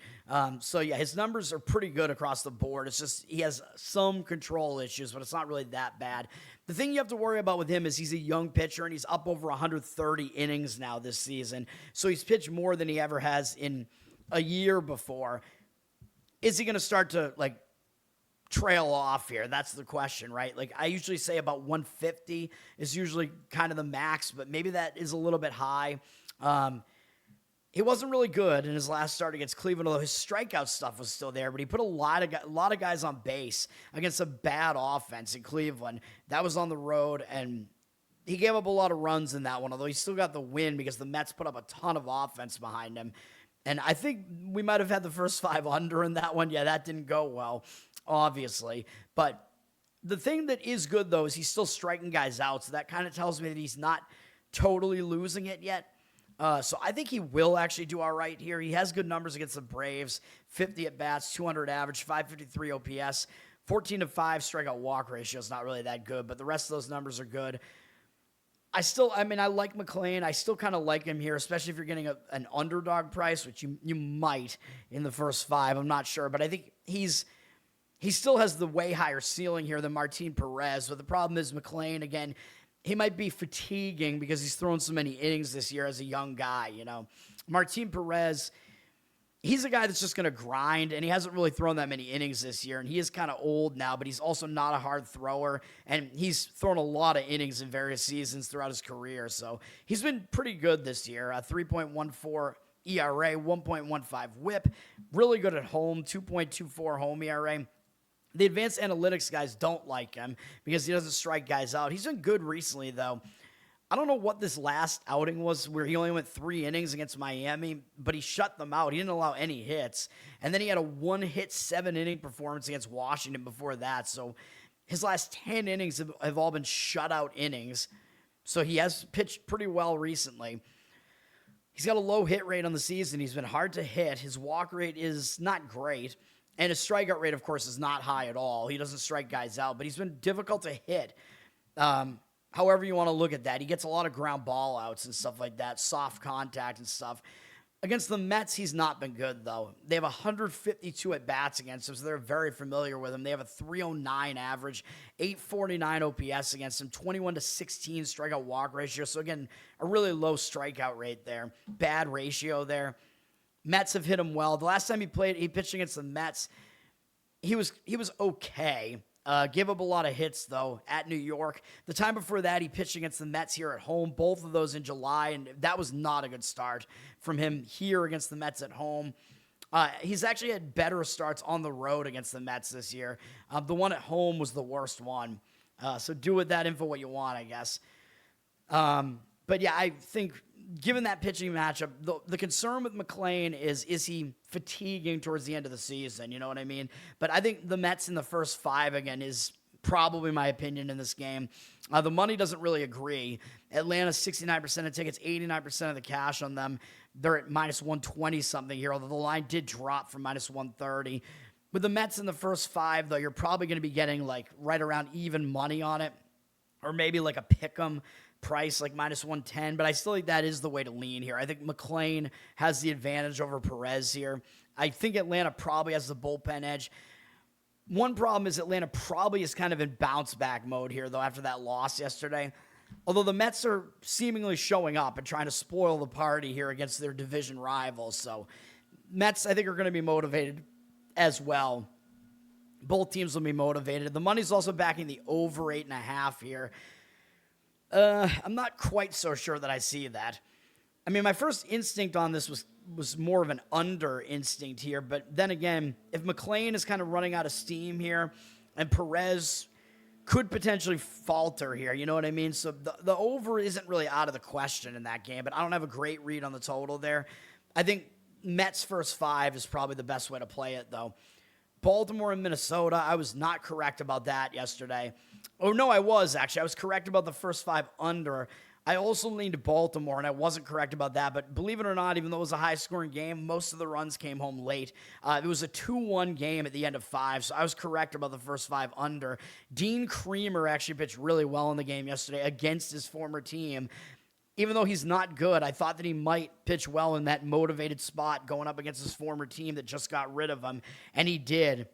So yeah, his numbers are pretty good across the board. It's just he has some control issues, but it's not really that bad. The thing you have to worry about with him is he's a young pitcher, and he's up over 130 innings now this season. So he's pitched more than he ever has in a year before. Is he going to start to, trail off here? That's the question, right? I usually say about 150 is usually kind of the max, but maybe that is a little bit high. He wasn't really good in his last start against Cleveland, although his strikeout stuff was still there, but he put a lot of guys on base against a bad offense in Cleveland. That was on the road, and he gave up a lot of runs in that one, although he still got the win because the Mets put up a ton of offense behind him. And I think we might have had the first 5 under in that one. Yeah, that didn't go well, obviously. But the thing that is good, though, is he's still striking guys out. So that kind of tells me that he's not totally losing it yet. So I think he will actually do all right here. He has good numbers against the Braves. 50 at-bats, 200 average, 553 OPS, 14-5 strikeout walk ratio is not really that good, but the rest of those numbers are good. I like McClain. I still kind of like him here, especially if you're getting an underdog price, which you might in the first 5. I'm not sure, but I think he still has the way higher ceiling here than Martin Perez. But the problem is McClain, again, he might be fatiguing because he's thrown so many innings this year as a young guy, Martin Perez, he's a guy that's just going to grind, and he hasn't really thrown that many innings this year, and he is kind of old now, but he's also not a hard thrower, and he's thrown a lot of innings in various seasons throughout his career, so he's been pretty good this year. 3.14 ERA, 1.15 whip, really good at home, 2.24 home ERA. The advanced analytics guys don't like him because he doesn't strike guys out. He's been good recently, though. I don't know what this last outing was where he only went 3 innings against Miami, but he shut them out. He didn't allow any hits. And then he had a 1-hit, 7-inning performance against Washington before that. So his last 10 innings have all been shutout innings. So he has pitched pretty well recently. He's got a low hit rate on the season. He's been hard to hit. His walk rate is not great. And his strikeout rate, of course, is not high at all. He doesn't strike guys out, but he's been difficult to hit. However you want to look at that. He gets a lot of ground ball outs and stuff like that, soft contact and stuff. Against the Mets, he's not been good, though. They have 152 at-bats against him, so they're very familiar with him. They have a 309 average, 849 OPS against him, 21-16 strikeout walk ratio. So, again, a really low strikeout rate there. Bad ratio there. Mets have hit him well. The last time he pitched against the Mets, he was okay. Gave up a lot of hits, though, at New York. The time before that, he pitched against the Mets here at home, both of those in July, and that was not a good start from him here against the Mets at home. He's actually had better starts on the road against the Mets this year. The one at home was the worst one. So do with that info what you want, I guess. But, yeah, I think given that pitching matchup, the concern with McClain is he fatiguing towards the end of the season? You know what I mean? But I think the Mets in the first 5, again, is probably my opinion in this game. The money doesn't really agree. Atlanta's 69% of tickets, 89% of the cash on them. They're at minus 120-something here, although the line did drop from minus 130. With the Mets in the first 5, though, you're probably going to be getting right around even money on it, or maybe a pick 'em price minus 110, but I still think that is the way to lean here. I think McClain has the advantage over Perez here. I think Atlanta probably has the bullpen edge. One problem is Atlanta probably is kind of in bounce back mode here, though, after that loss yesterday. Although the Mets are seemingly showing up and trying to spoil the party here against their division rivals. So Mets, I think, are going to be motivated as well. Both teams will be motivated. The money's also backing the over 8.5 here. I'm not quite so sure that I see that. I mean, my first instinct on this was was more of an under instinct here. But then again, if McLean is kind of running out of steam here and Perez could potentially falter here, you know what I mean? So the over isn't really out of the question in that game, but I don't have a great read on the total there. I think Mets first 5 is probably the best way to play it, though. Baltimore and Minnesota, I was not correct about that yesterday. Oh, no, I was, actually. I was correct about the first 5 under. I also leaned to Baltimore, and I wasn't correct about that. But believe it or not, even though it was a high-scoring game, most of the runs came home late. It was a 2-1 game at the end of 5, so I was correct about the first 5 under. Dean Creamer actually pitched really well in the game yesterday against his former team. Even though he's not good, I thought that he might pitch well in that motivated spot going up against his former team that just got rid of him, and he did.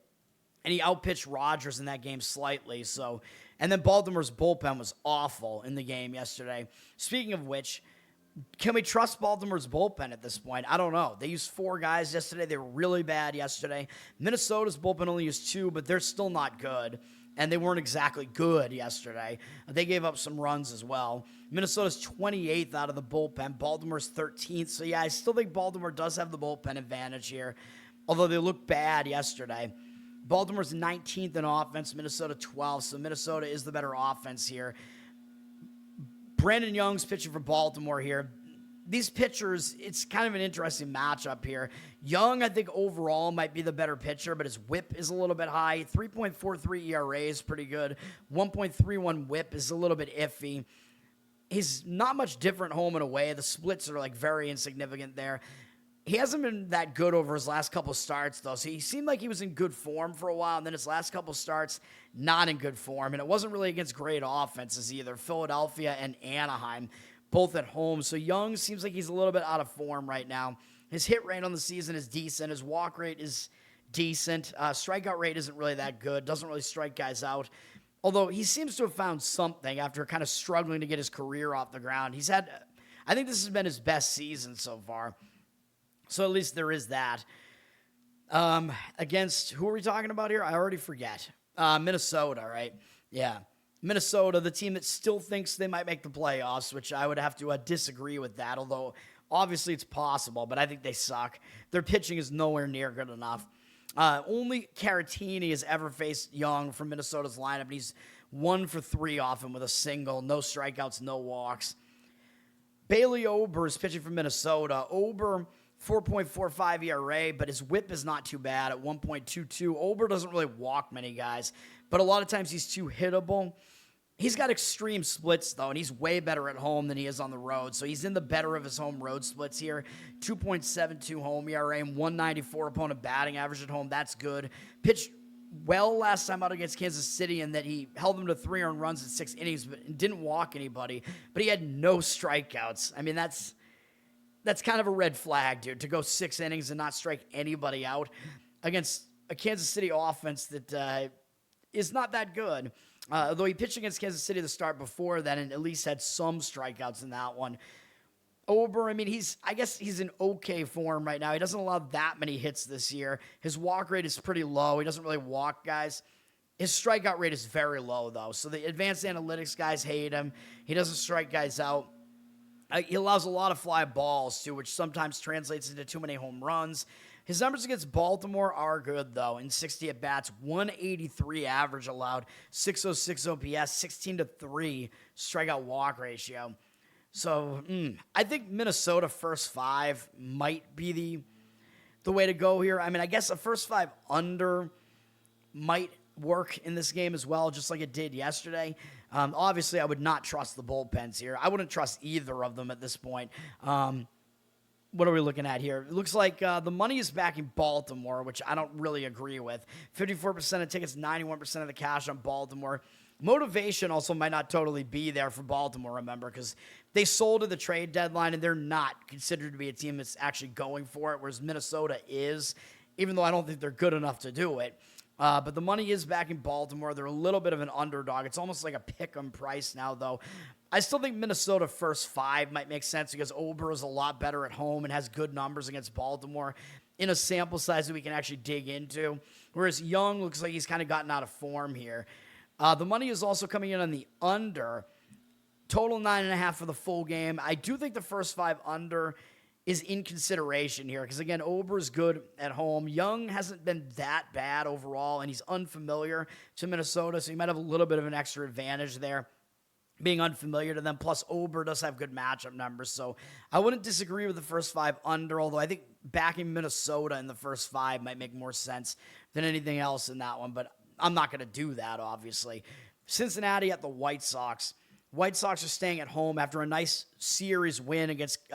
And he outpitched Rodgers in that game slightly. So, and then Baltimore's bullpen was awful in the game yesterday. Speaking of which, can we trust Baltimore's bullpen at this point? I don't know. They used 4 guys yesterday. They were really bad yesterday. Minnesota's bullpen only used 2, but they're still not good. And they weren't exactly good yesterday. They gave up some runs as well. Minnesota's 28th out of the bullpen. Baltimore's 13th. So, yeah, I still think Baltimore does have the bullpen advantage here, although they looked bad yesterday. Baltimore's 19th in offense, Minnesota 12th, so Minnesota is the better offense here. Brandon Young's pitching for Baltimore here. These pitchers, it's kind of an interesting matchup here. Young, I think, overall might be the better pitcher, but his whip is a little bit high. 3.43 ERA is pretty good. 1.31 whip is a little bit iffy. He's not much different home and away. The splits are, very insignificant there. He hasn't been that good over his last couple starts, though. So he seemed like he was in good form for a while, and then his last couple starts, not in good form. And it wasn't really against great offenses either. Philadelphia and Anaheim, both at home. So Young seems like he's a little bit out of form right now. His hit rate on the season is decent. His walk rate is decent. Strikeout rate isn't really that good. Doesn't really strike guys out. Although he seems to have found something after kind of struggling to get his career off the ground. I think this has been his best season so far. So at least there is that. Against, who are we talking about here? I already forget. Minnesota, right? Yeah. Minnesota, the team that still thinks they might make the playoffs, which I would have to disagree with that, although obviously it's possible, but I think they suck. Their pitching is nowhere near good enough. Only Caratini has ever faced Young from Minnesota's lineup, and he's 1 for 3 off him with a single, no strikeouts, no walks. Bailey Ober is pitching for Minnesota. Ober, 4.45 ERA, but his whip is not too bad at 1.22. Ober doesn't really walk many guys, but a lot of times he's too hittable. He's got extreme splits, though, and he's way better at home than he is on the road, so he's in the better of his home road splits here. 2.72 home ERA and 194 opponent batting average at home. That's good. Pitched well last time out against Kansas City in that he held them to 3 earned runs in 6 innings, but didn't walk anybody, but he had no strikeouts. I mean, that's kind of a red flag, dude, to go 6 innings and not strike anybody out against a Kansas City offense that is not that good. Though he pitched against Kansas City the start before that and at least had some strikeouts in that one. Ober, I mean, I guess he's in okay form right now. He doesn't allow that many hits this year. His walk rate is pretty low. He doesn't really walk guys. His strikeout rate is very low, though. So the advanced analytics guys hate him. He doesn't strike guys out. He allows a lot of fly balls, too, which sometimes translates into too many home runs. His numbers against Baltimore are good, though. In 60 at-bats, 183 average allowed, 606 OPS, 16-3 strikeout walk ratio. So, I think Minnesota first 5 might be the way to go here. I mean, I guess a first 5 under might work in this game as well, just like it did yesterday. Obviously, I would not trust the bullpens here. I wouldn't trust either of them at this point. What are we looking at here? It looks like the money is backing Baltimore, which I don't really agree with. 54% of tickets, 91% of the cash on Baltimore. Motivation also might not totally be there for Baltimore, remember, because they sold at the trade deadline, and they're not considered to be a team that's actually going for it, whereas Minnesota is, even though I don't think they're good enough to do it. But the money is back in Baltimore. They're a little bit of an underdog. It's almost like a pick-em price now, though. I still think Minnesota first 5 might make sense because Ober is a lot better at home and has good numbers against Baltimore in a sample size that we can actually dig into, whereas Young looks like he's kind of gotten out of form here. The money is also coming in on the under. Total 9.5 for the full game. I do think the first 5 under is in consideration here because, again, Ober's good at home. Young hasn't been that bad overall, and he's unfamiliar to Minnesota, so he might have a little bit of an extra advantage there being unfamiliar to them. Plus, Ober does have good matchup numbers, so I wouldn't disagree with the first 5 under, although I think backing Minnesota in the first 5 might make more sense than anything else in that one, but I'm not going to do that, obviously. Cincinnati at the White Sox. White Sox are staying at home after a nice series win against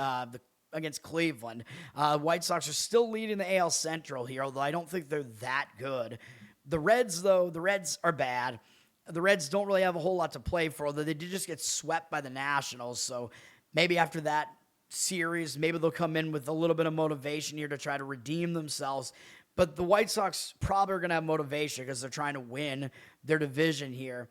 Cleveland. White Sox are still leading the AL Central here, although I don't think they're that good. The Reds, though, the Reds are bad. The Reds don't really have a whole lot to play for, although they did just get swept by the Nationals. So maybe after that series, maybe they'll come in with a little bit of motivation here to try to redeem themselves. But the White Sox probably are going to have motivation because they're trying to win their division here.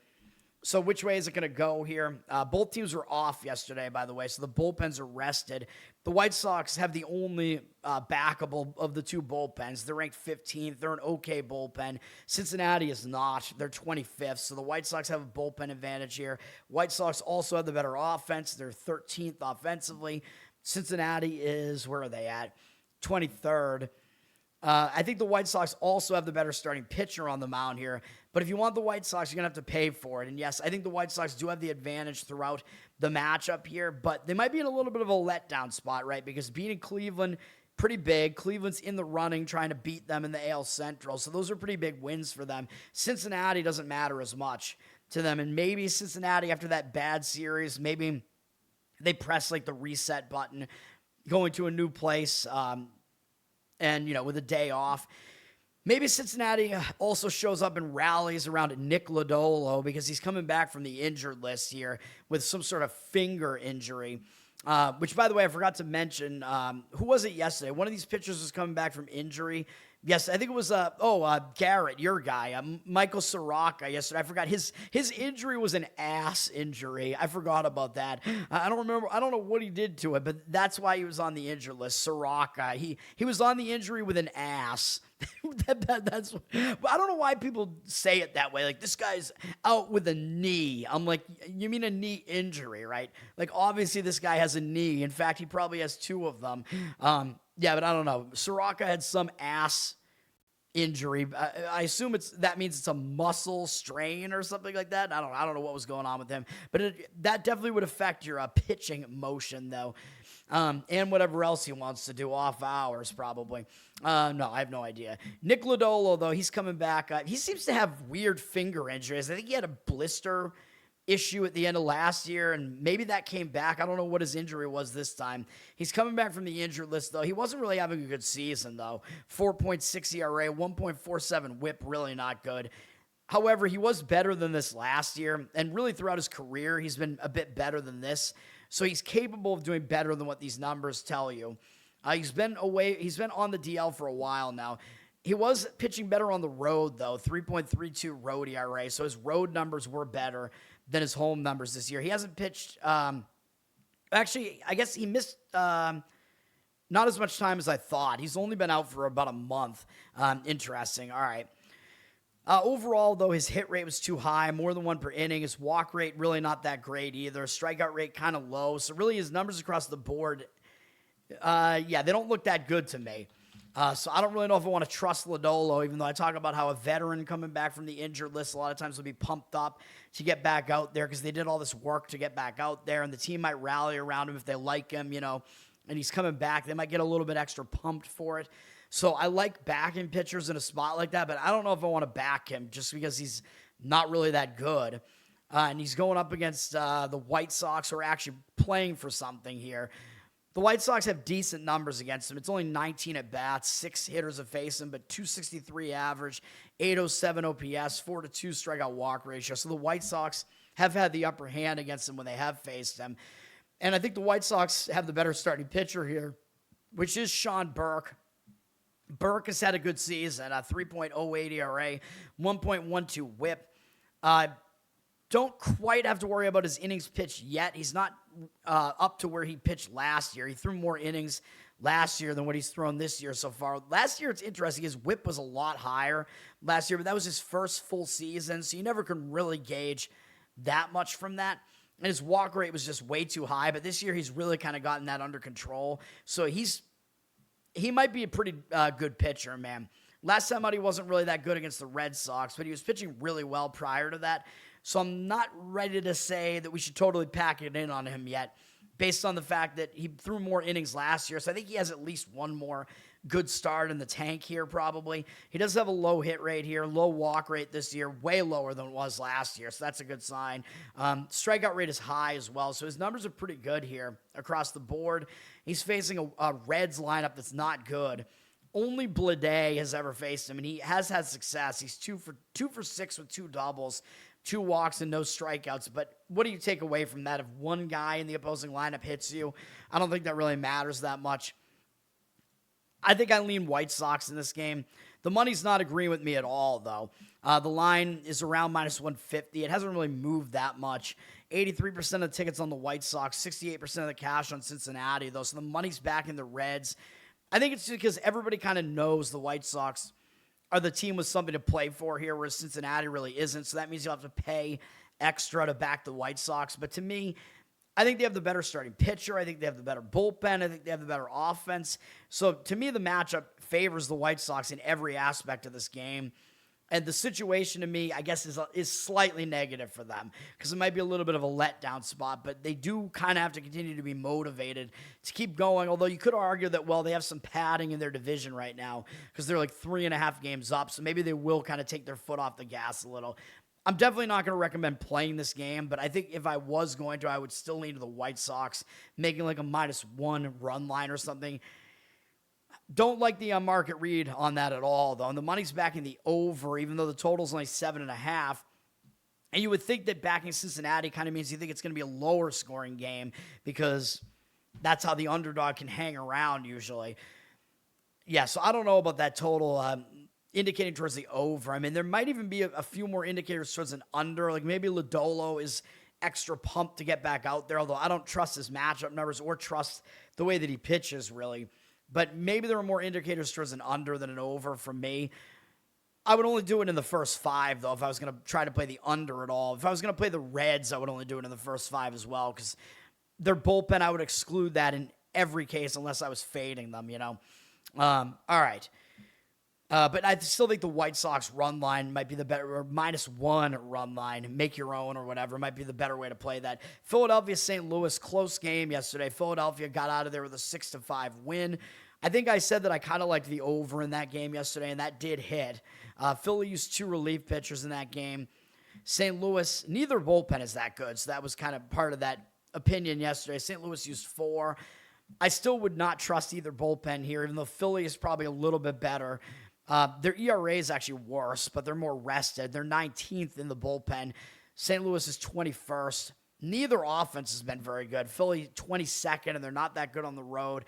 So which way is it going to go here? Both teams were off yesterday, by the way, so the bullpens are rested. The White Sox have the only backable of the 2 bullpens. They're ranked 15th. They're an okay bullpen. Cincinnati is not. They're 25th, so the White Sox have a bullpen advantage here. White Sox also have the better offense. They're 13th offensively. Cincinnati is, where are they at? 23rd. I think the White Sox also have the better starting pitcher on the mound here. But if you want the White Sox, you're going to have to pay for it. And yes, I think the White Sox do have the advantage throughout the matchup here. But they might be in a little bit of a letdown spot, right? Because beating Cleveland, pretty big. Cleveland's in the running, trying to beat them in the AL Central. So those are pretty big wins for them. Cincinnati doesn't matter as much to them. And maybe Cincinnati, after that bad series, maybe they press like the reset button, going to a new place, and, with a day off. Maybe Cincinnati also shows up and rallies around Nick Lodolo because he's coming back from the injured list here with some sort of finger injury, which, by the way, I forgot to mention. Who was it yesterday? One of these pitchers was coming back from injury. Yes, I think it was Garrett, your guy, Michael Soroka yesterday. I forgot his injury was an ass injury. I forgot about that. I don't remember. I don't know what he did to it, but that's why he was on the injured list. Soroka. He was on the injury with an ass. That's. I don't know why people say it that way. Like, this guy's out with a knee. I'm like, you mean a knee injury, right? Like, obviously this guy has a knee. In fact, he probably has 2 of them. Yeah, but I don't know. Soroka had some ass injury. I assume that means it's a muscle strain or something like that. I don't know what was going on with him, but that definitely would affect your pitching motion, though, and whatever else he wants to do off hours, probably. No, I have no idea. Nick Lodolo, though, he's coming back. He seems to have weird finger injuries. I think he had a blister issue at the end of last year, and maybe that came back. I don't know what his injury was this time. He's coming back from the injured list, though. He wasn't really having a good season, though. 4.6 ERA, 1.47 whip, really not good. However, he was better than this last year, and really throughout his career, he's been a bit better than this. So he's capable of doing better than what these numbers tell you. He's been on the DL for a while now. He was pitching better on the road, though, 3.32 road ERA, so his road numbers were better than his home numbers this year. He hasn't pitched, actually, I guess he missed not as much time as I thought. He's only been out for about a month. Interesting. All right. Overall, though, his hit rate was too high, more than 1 per inning. His walk rate really not that great either. Strikeout rate kind of low. So really his numbers across the board, they don't look that good to me. So I don't really know if I want to trust Lodolo, even though I talk about how a veteran coming back from the injured list a lot of times will be pumped up to get back out there because they did all this work to get back out there, and the team might rally around him if they like him, and he's coming back. They might get a little bit extra pumped for it. So I like backing pitchers in a spot like that, but I don't know if I want to back him just because he's not really that good. And he's going up against the White Sox, who are actually playing for something here. The White Sox have decent numbers against him. It's only 19 at-bats, 6 hitters have faced him, but 263 average, 807 OPS, 4-2 strikeout walk ratio. So the White Sox have had the upper hand against him when they have faced him. And I think the White Sox have the better starting pitcher here, which is Sean Burke. Burke has had a good season, a 3.08 ERA, 1.12 whip. Don't quite have to worry about his innings pitched yet. He's not up to where he pitched last year. He threw more innings last year than what he's thrown this year so far. Last year, it's interesting. His whip was a lot higher last year, but that was his first full season, so you never can really gauge that much from that. and his walk rate was just way too high. But this year, he's really kind of gotten that under control. So he might be a pretty good pitcher, man. Last time out, he wasn't really that good against the Red Sox, but he was pitching really well prior to that. So I'm not ready to say that we should totally pack it in on him yet, based on the fact that he threw more innings last year. So I think he has at least one more good start in the tank here, probably. He does have a low hit rate here, low walk rate this year, way lower than it was last year. So that's a good sign. Strikeout rate is high as well. So his numbers are pretty good here across the board. He's facing a Reds lineup that's not good. Only Blade has ever faced him, and he has had success. He's 2 for 6 with 2 doubles, 2 walks, and no strikeouts. But what do you take away from that? If one guy in the opposing lineup hits you, I don't think that really matters that much. I think I lean White Sox in this game. The money's not agreeing with me at all, though. The line is around minus 150. It hasn't really moved that much. 83% of the tickets on the White Sox, 68% of the cash on Cincinnati, though. So the money's back in the Reds. I think it's because everybody kind of knows the White Sox are the team with something to play for here, whereas Cincinnati really isn't. So that means you'll have to pay extra to back the White Sox. But to me, I think they have the better starting pitcher. I think they have the better bullpen. I think they have the better offense. So to me, the matchup favors the White Sox in every aspect of this game. And the situation to me, I guess, is slightly negative for them because it might be a little bit of a letdown spot, but they do kind of have to continue to be motivated to keep going. Although you could argue that, well, they have some padding in their division right now because they're like 3.5 games up. So maybe they will kind of take their foot off the gas a little. I'm definitely not going to recommend playing this game, but I think if I was going to, I would still lean to the White Sox, making like a -1 run line or something. Don't like the market read on that at all, though. And the money's backing the over, even though the total's only 7.5. And you would think that backing Cincinnati kind of means you think it's going to be a lower scoring game because that's how the underdog can hang around usually. Yeah, so I don't know about that total indicating towards the over. I mean, there might even be a few more indicators towards an under. Like maybe Lodolo is extra pumped to get back out there, although I don't trust his matchup numbers or trust the way that he pitches, really. But maybe there are more indicators towards an under than an over from me. I would only do it in the first 5, though, if I was going to try to play the under at all. If I was going to play the Reds, I would only do it in the first 5 as well, because their bullpen, I would exclude that in every case unless I was fading them, you know. All right. But I still think the White Sox run line might be the better, or -1 run line, make your own or whatever, might be the better way to play that. Philadelphia, St. Louis, close game yesterday. Philadelphia got out of there with a 6-5 win. I think I said that I kind of liked the over in that game yesterday, and that did hit. Philly used 2 relief pitchers in that game. St. Louis, neither bullpen is that good, so that was kind of part of that opinion yesterday. St. Louis used 4. I still would not trust either bullpen here, even though Philly is probably a little bit better. Their ERA is actually worse, but they're more rested. They're 19th in the bullpen. St. Louis is 21st. Neither offense has been very good. Philly 22nd, and they're not that good on the road.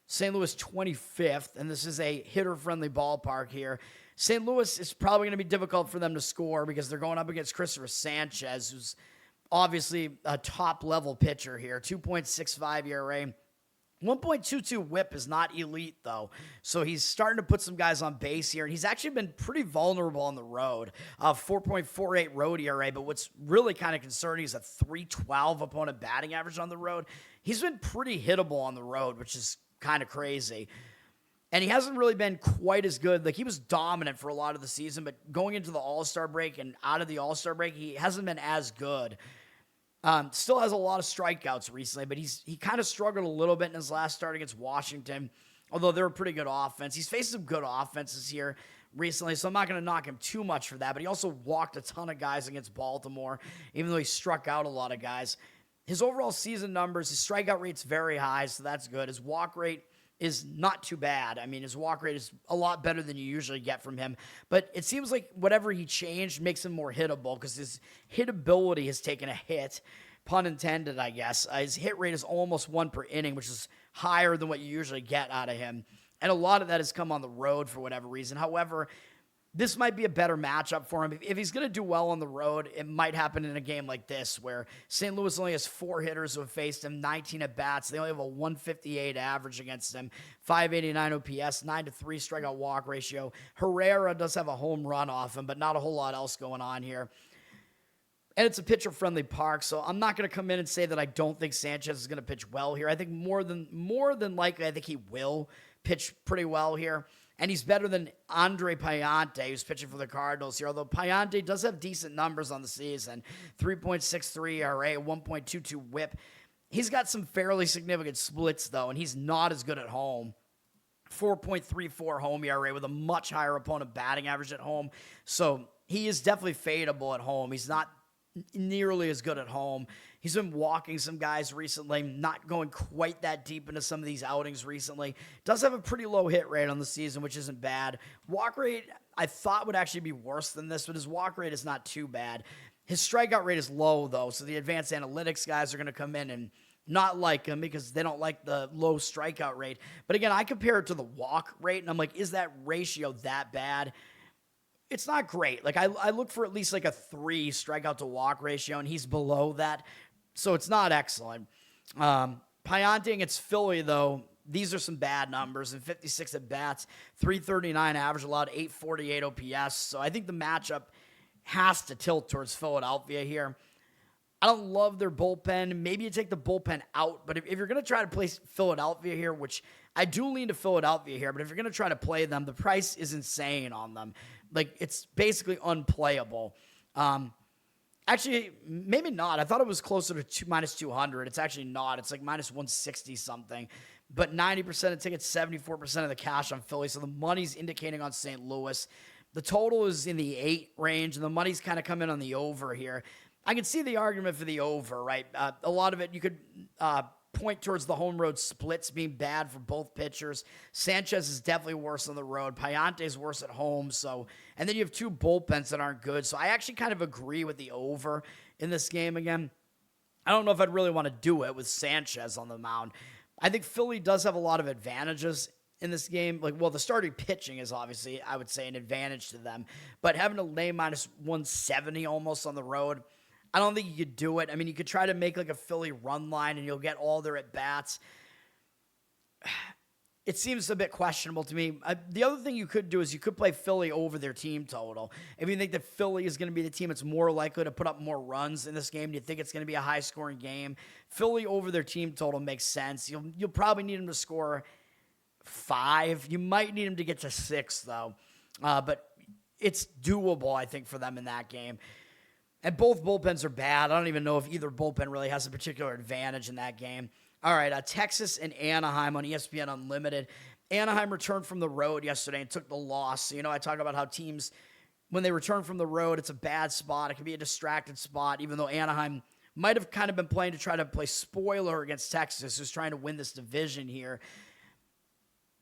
St. Louis 25th, and this is a hitter-friendly ballpark here. St. Louis is probably going to be difficult for them to score because they're going up against Christopher Sanchez, who's obviously a top-level pitcher here. 2.65 ERA. 1.22 whip is not elite, though, so he's starting to put some guys on base here, and he's actually been pretty vulnerable on the road. 4.48 road ERA, but what's really kind of concerning is a 3.12 opponent batting average on the road. He's been pretty hittable on the road, which is kind of crazy. And he hasn't really been quite as good. Like, he was dominant for a lot of the season, but going into the All-Star break and out of the All-Star break, he hasn't been as good. Still has a lot of strikeouts recently, but he kind of struggled a little bit in his last start against Washington, although they're a pretty good offense. He's faced some good offenses here recently, so I'm not going to knock him too much for that, but he also walked a ton of guys against Baltimore, even though he struck out a lot of guys. His overall season numbers, his strikeout rate's very high, so that's good. His walk rate is not too bad. I mean, his walk rate is a lot better than you usually get from him. But it seems like whatever he changed makes him more hittable because his hittability has taken a hit, pun intended, I guess. His hit rate is almost 1 per inning, which is higher than what you usually get out of him. And a lot of that has come on the road for whatever reason. However, this might be a better matchup for him. If he's going to do well on the road, it might happen in a game like this where St. Louis only has 4 hitters who have faced him, 19 at-bats. They only have a 158 average against him, 589 OPS, 9-3 strikeout walk ratio. Herrera does have a home run off him, but not a whole lot else going on here. And it's a pitcher-friendly park, so I'm not going to come in and say that I don't think Sanchez is going to pitch well here. I think more than likely, I think he will pitch pretty well here. And he's better than Andre Payante, who's pitching for the Cardinals here. Although Payante does have decent numbers on the season. 3.63 ERA, 1.22 whip. He's got some fairly significant splits, though, and he's not as good at home. 4.34 home ERA with a much higher opponent batting average at home. So he is definitely fadeable at home. He's not nearly as good at home. He's been walking some guys recently, not going quite that deep into some of these outings recently. Does have a pretty low hit rate on the season, which isn't bad. Walk rate, I thought would actually be worse than this, but his walk rate is not too bad. His strikeout rate is low, though, so the advanced analytics guys are going to come in and not like him because they don't like the low strikeout rate. But again, I compare it to the walk rate, and I'm like, is that ratio that bad? It's not great. Like, I look for at least like a 3 strikeout to walk ratio, and he's below that. So it's not excellent. Payante against Philly, though, these are some bad numbers. In 56 at-bats, 339 average allowed, 848 OPS. So I think the matchup has to tilt towards Philadelphia here. I don't love their bullpen. Maybe you take the bullpen out, but if you're going to try to play Philadelphia here, which I do lean to Philadelphia here, but if you're going to try to play them, the price is insane on them. Like, it's basically unplayable. Actually, maybe not. I thought it was closer to minus 200. It's actually not. It's like minus 160 something. But 90% of tickets, 74% of the cash on Philly. So the money's indicating on St. Louis. The total is in the 8 range, and the money's kind of come in on the over here. I can see the argument for the over, right? A lot of it, you could point towards the home road splits being bad for both pitchers. Sanchez is definitely worse on the road. Payante is worse at home. And then you have 2 bullpens that aren't good. So I actually kind of agree with the over in this game again. I don't know if I'd really want to do it with Sanchez on the mound. I think Philly does have a lot of advantages in this game. The starting pitching is obviously, I would say, an advantage to them. But having to lay minus 170 almost on the road, I don't think you could do it. I mean, you could try to make like a Philly run line and you'll get all their at-bats. It seems a bit questionable to me. The other thing you could do is you could play Philly over their team total. If you think that Philly is going to be the team that's more likely to put up more runs in this game, you think it's going to be a high-scoring game, Philly over their team total makes sense. You'll probably need them to score 5. You might need them to get to 6, though. But it's doable, I think, for them in that game. And both bullpens are bad. I don't even know if either bullpen really has a particular advantage in that game. All right, Texas and Anaheim on ESPN Unlimited. Anaheim returned from the road yesterday and took the loss. So, I talk about how teams, when they return from the road, it's a bad spot. It can be a distracted spot, even though Anaheim might have kind of been playing to try to play spoiler against Texas, who's trying to win this division here.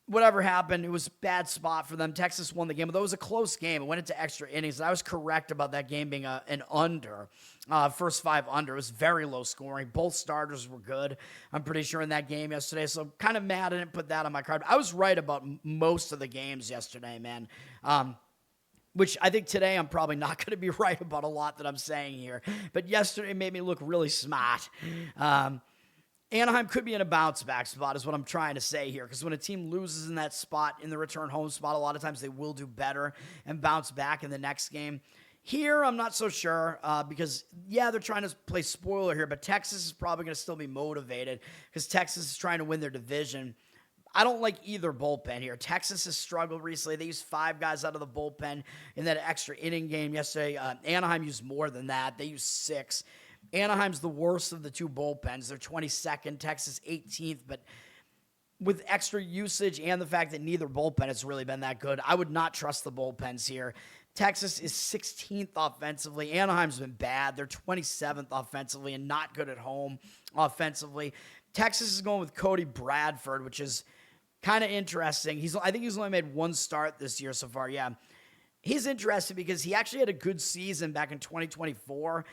Whatever happened, it was a bad spot for them. Texas won the game, although it was a close game. It went into extra innings, and I was correct about that game being an under, first 5 under. It was very low scoring. Both starters were good, I'm pretty sure, in that game yesterday, so I'm kind of mad I didn't put that on my card. I was right about most of the games yesterday, man, which I think today I'm probably not going to be right about a lot that I'm saying here, but yesterday made me look really smart. Anaheim could be in a bounce-back spot is what I'm trying to say here, because when a team loses in that spot, in the return home spot, a lot of times they will do better and bounce back in the next game. Here, I'm not so sure, because, yeah, they're trying to play spoiler here, but Texas is probably going to still be motivated because Texas is trying to win their division. I don't like either bullpen here. Texas has struggled recently. They used 5 guys out of the bullpen in that extra inning game yesterday. Anaheim used more than that. They used 6. Anaheim's the worst of the 2 bullpens. They're 22nd, Texas 18th, but with extra usage and the fact that neither bullpen has really been that good, I would not trust the bullpens here. Texas is 16th offensively. Anaheim's been bad. They're 27th offensively and not good at home offensively. Texas is going with Cody Bradford, which is kind of interesting. I think he's only made 1 start this year so far, yeah. He's interesting because he actually had a good season back in 2024.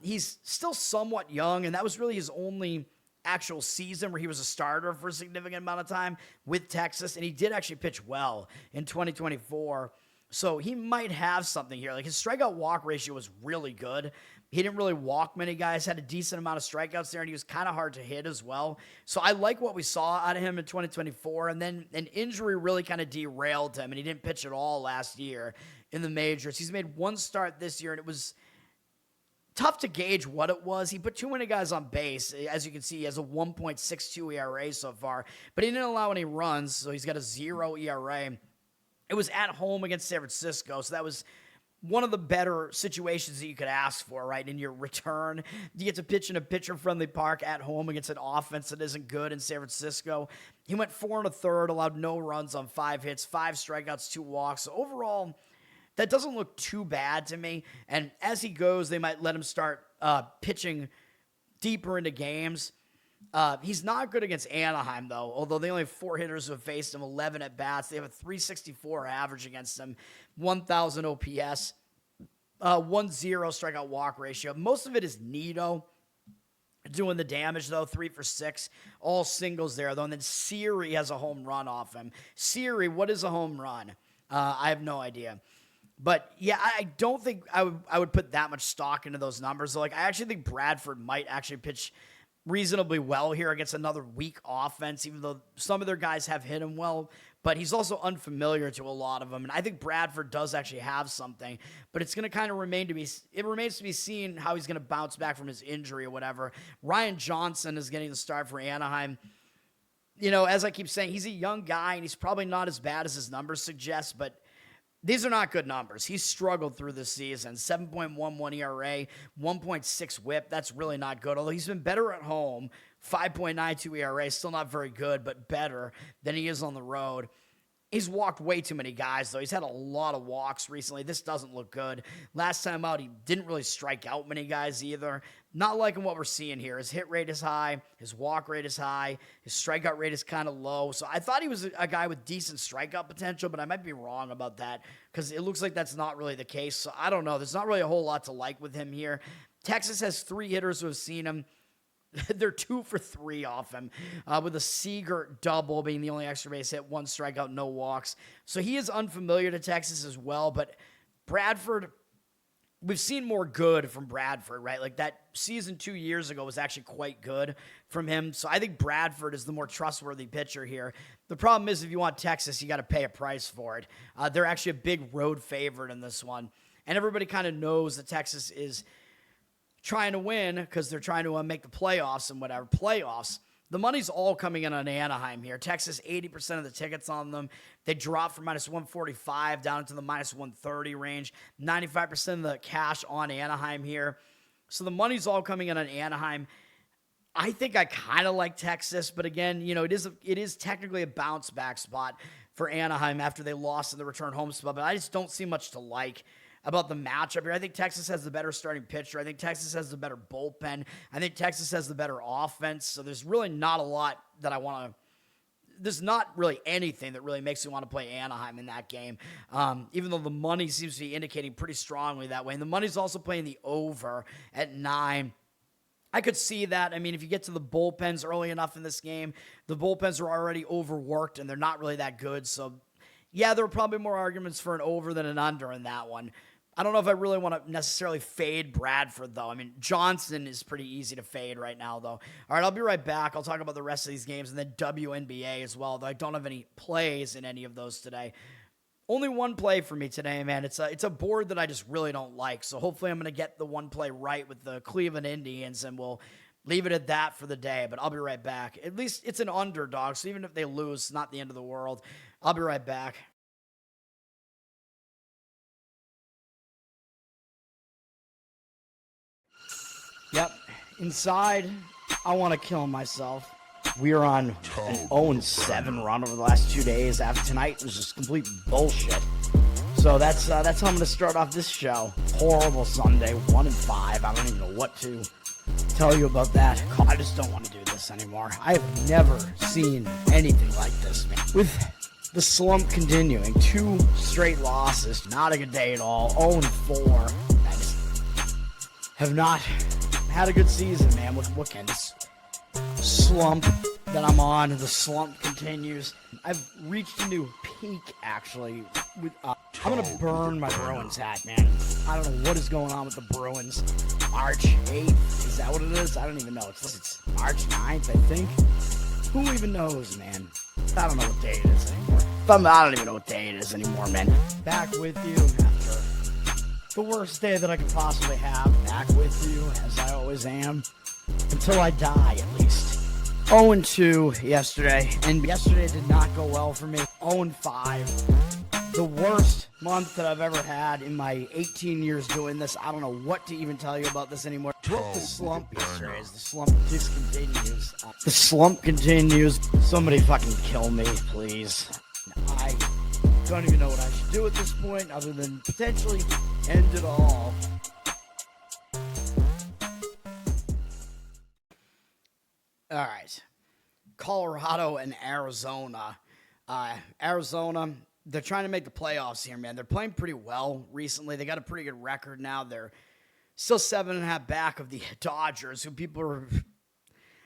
He's still somewhat young, and that was really his only actual season where he was a starter for a significant amount of time with Texas, and he did actually pitch well in 2024. So he might have something here. Like, his strikeout walk ratio was really good. He didn't really walk many guys, had a decent amount of strikeouts there, and he was kind of hard to hit as well. So I like what we saw out of him in 2024, and then an injury really kind of derailed him, and he didn't pitch at all last year in the majors. He's made 1 start this year, and it was tough to gauge what it was. He put too many guys on base. As you can see, he has a 1.62 ERA so far, but he didn't allow any runs, so he's got a 0 ERA. It was at home against San Francisco, so that was one of the better situations that you could ask for, right? In your return, you get to pitch in a pitcher-friendly park at home against an offense that isn't good in San Francisco. He went 4 1/3, allowed no runs on 5 hits, 5 strikeouts, 2 walks. So overall, that doesn't look too bad to me. And as he goes, they might let him start pitching deeper into games. He's not good against Anaheim, though, although they only have 4 hitters who have faced him, 11 at-bats. They have a 364 average against him, 1,000 OPS, 1-0 strikeout-walk ratio. Most of it is Nito doing the damage, though, 3 for 6, all singles there, though. And then Siri has a home run off him. Siri, what is a home run? I have no idea. But, yeah, I don't think I would put that much stock into those numbers. Like, I actually think Bradford might actually pitch reasonably well here against another weak offense, even though some of their guys have hit him well. But he's also unfamiliar to a lot of them. And I think Bradford does actually have something. But it's going to kind of remains to be seen how he's going to bounce back from his injury or whatever. Ryan Johnson is getting the start for Anaheim. You know, as I keep saying, he's a young guy, and he's probably not as bad as his numbers suggest, but these are not good numbers. He's struggled through this season. 7.11 ERA, 1.6 whip. That's really not good. Although he's been better at home. 5.92 ERA, still not very good, but better than he is on the road. He's walked way too many guys, though. He's had a lot of walks recently. This doesn't look good. Last time out, he didn't really strike out many guys either. Not liking what we're seeing here. His hit rate is high. His walk rate is high. His strikeout rate is kind of low. So I thought he was a guy with decent strikeout potential, but I might be wrong about that because it looks like that's not really the case. So I don't know. There's not really a whole lot to like with him here. Texas has 3 hitters who have seen him. They're 2 for 3 off him, with a Seager double being the only extra base hit, 1 strikeout, no walks. So he is unfamiliar to Texas as well, but Bradford, we've seen more good from Bradford, right? Like that season 2 years ago was actually quite good from him. So I think Bradford is the more trustworthy pitcher here. The problem is if you want Texas, you got to pay a price for it. They're actually a big road favorite in this one. And everybody kind of knows that Texas is trying to win because they're trying to make the playoffs and whatever. Playoffs. The money's all coming in on Anaheim here. Texas, 80% of the tickets on them. They dropped from minus 145 down into the minus 130 range. 95% of the cash on Anaheim here. So the money's all coming in on Anaheim. I think I kind of like Texas, but again, you know, it is technically a bounce back spot for Anaheim after they lost in the return home spot, but I just don't see much to like about the matchup here. I think Texas has the better starting pitcher. I think Texas has the better bullpen. I think Texas has the better offense. So there's really not a lot that I want to – there's not really anything that really makes me want to play Anaheim in that game, even though the money seems to be indicating pretty strongly that way. And the money's also playing the over at 9. I could see that. I mean, if you get to the bullpens early enough in this game, the bullpens are already overworked, and they're not really that good. So, yeah, there are probably more arguments for an over than an under in that one. I don't know if I really want to necessarily fade Bradford, though. I mean, Johnson is pretty easy to fade right now, though. All right, I'll be right back. I'll talk about the rest of these games and then WNBA as well, though I don't have any plays in any of those today. Only one play for me today, man. It's a board that I just really don't like, so hopefully I'm going to get the one play right with the Cleveland Indians, and we'll leave it at that for the day, but I'll be right back. At least it's an underdog, so even if they lose, it's not the end of the world. I'll be right back. Yep, inside, I want to kill myself. We are on an 0-7 run over the last 2 days. After tonight, it was just complete bullshit. So that's how I'm going to start off this show. Horrible Sunday, 1-5. I don't even know what to tell you about that. I just don't want to do this anymore. I have never seen anything like this, man. With the slump continuing, 2 straight losses, not a good day at all. 0-4. I just have not had a good season, man. What can this slump that I'm on? The slump continues. I've reached a new peak, actually. I'm gonna burn my Bruins hat, man. I don't know what is going on with the Bruins. March 8th, is that what it is? I don't even know. It's March 9th, I think. Who even knows, man? I don't know what day it is anymore. I don't even know what day it is anymore, man. Back with you after the worst day that I could possibly have back with you, as I always am. Until I die, at least. 0-2 yesterday, and yesterday did not go well for me. 0-5. The worst month that I've ever had in my 18 years doing this. I don't know what to even tell you about this anymore. Broke the slump yesterday as the slump discontinues. The slump continues. Somebody fucking kill me, please. I don't even know what I should do at this point other than potentially end it all. All right. Colorado and Arizona. Arizona, they're trying to make the playoffs here, man. They're playing pretty well recently. They got a pretty good record now. They're still 7.5 back of the Dodgers, who people are,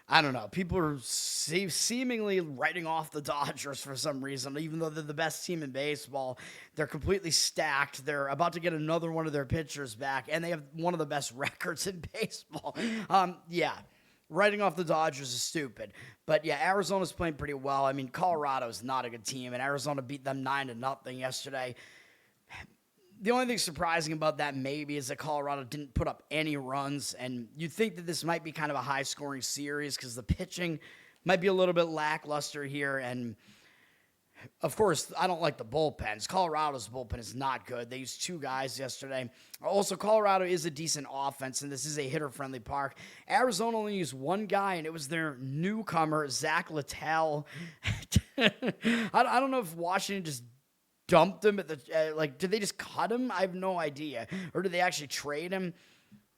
I don't know, people are seemingly writing off the Dodgers for some reason, even though they're the best team in baseball. They're completely stacked. They're about to get another one of their pitchers back, and they have one of the best records in baseball. Writing off the Dodgers is stupid. But, yeah, Arizona's playing pretty well. I mean, Colorado's not a good team, and Arizona beat them 9-0 yesterday. The only thing surprising about that maybe is that Colorado didn't put up any runs, and you'd think that this might be kind of a high-scoring series because the pitching might be a little bit lackluster here, and of course, I don't like the bullpens. Colorado's bullpen is not good. They used 2 guys yesterday. Also, Colorado is a decent offense, and this is a hitter-friendly park. Arizona only used 1 guy, and it was their newcomer, Zach Littell. I don't know if Washington just dumped him at the did they just cut him? I have no idea. Or did they actually trade him?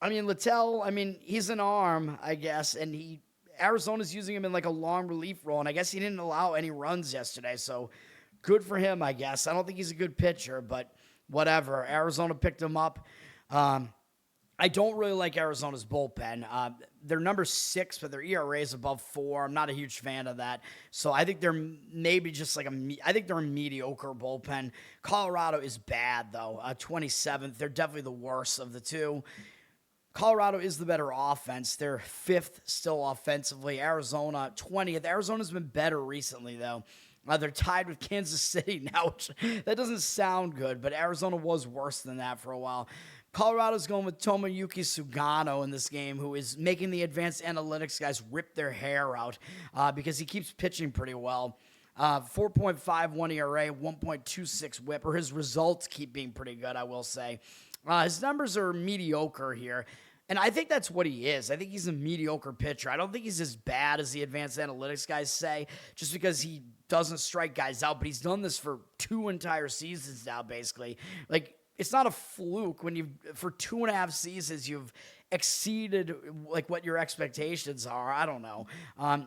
I mean, Littell, he's an arm, I guess, and Arizona's using him in like a long relief role, and I guess he didn't allow any runs yesterday, so good for him, I guess. I don't think he's a good pitcher, but whatever. Arizona picked him up. I don't really like Arizona's bullpen. They're number 6, but their ERA is above 4. I'm not a huge fan of that, so I think they're maybe just like I think they're a mediocre bullpen. Colorado is bad, though. 27th. They're definitely the worst of the two. Colorado is the better offense. They're 5th still offensively. Arizona, 20th. Arizona's been better recently, though. They're tied with Kansas City now, which that doesn't sound good, but Arizona was worse than that for a while. Colorado's going with Tomoyuki Sugano in this game, who is making the advanced analytics guys rip their hair out because he keeps pitching pretty well. 4.51 ERA, 1.26 whip, or his results keep being pretty good, I will say. His numbers are mediocre here. And I think that's what he is. I think he's a mediocre pitcher. I don't think he's as bad as the advanced analytics guys say, just because he doesn't strike guys out. But he's done this for 2 entire seasons now, basically. Like, it's not a fluke when for 2.5 seasons, you've exceeded like what your expectations are. I don't know.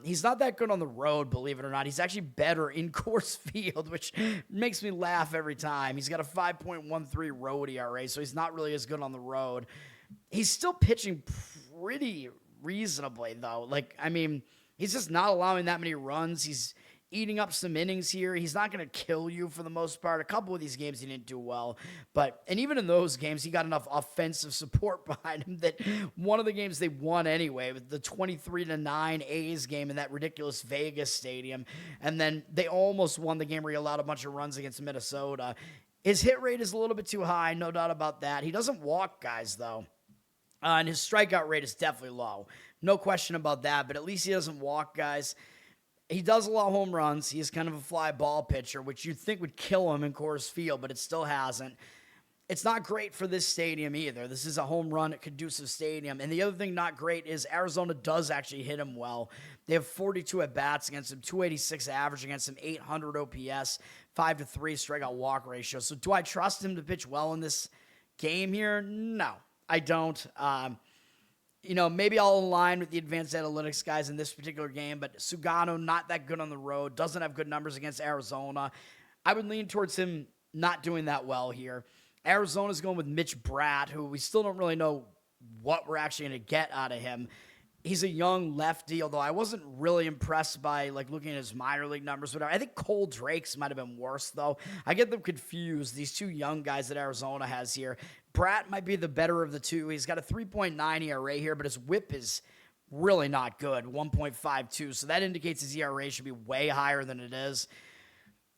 He's not that good on the road, believe it or not. He's actually better in Coors Field, which makes me laugh every time. He's got a 5.13 road ERA, so he's not really as good on the road. He's still pitching pretty reasonably, though. He's just not allowing that many runs. He's eating up some innings here. He's not going to kill you for the most part. A couple of these games he didn't do well. And even in those games, he got enough offensive support behind him that one of the games they won anyway, with the 23-9 A's game in that ridiculous Vegas stadium. And then they almost won the game where he allowed a bunch of runs against Minnesota. His hit rate is a little bit too high, no doubt about that. He doesn't walk guys, though. And his strikeout rate is definitely low. No question about that, but at least he doesn't walk guys. He does allow home runs. He is kind of a fly ball pitcher, which you'd think would kill him in Coors Field, but it still hasn't. It's not great for this stadium either. This is a home run at conducive stadium. And the other thing not great is Arizona does actually hit him well. They have 42 at-bats against him, 286 average against him, 800 OPS, 5-3 strikeout walk ratio. So do I trust him to pitch well in this game here? No, I don't. Maybe I'll align with the advanced analytics guys in this particular game, but Sugano, not that good on the road, doesn't have good numbers against Arizona. I would lean towards him not doing that well here. Arizona's going with Mitch Bratt, who we still don't really know what we're actually going to get out of him. He's a young lefty, although I wasn't really impressed by looking at his minor league numbers. Whatever. I think Cole Drake's might have been worse, though. I get them confused, these 2 young guys that Arizona has here. Bratt might be the better of the 2. He's got a 3.9 ERA here, but his whip is really not good, 1.52. So that indicates his ERA should be way higher than it is.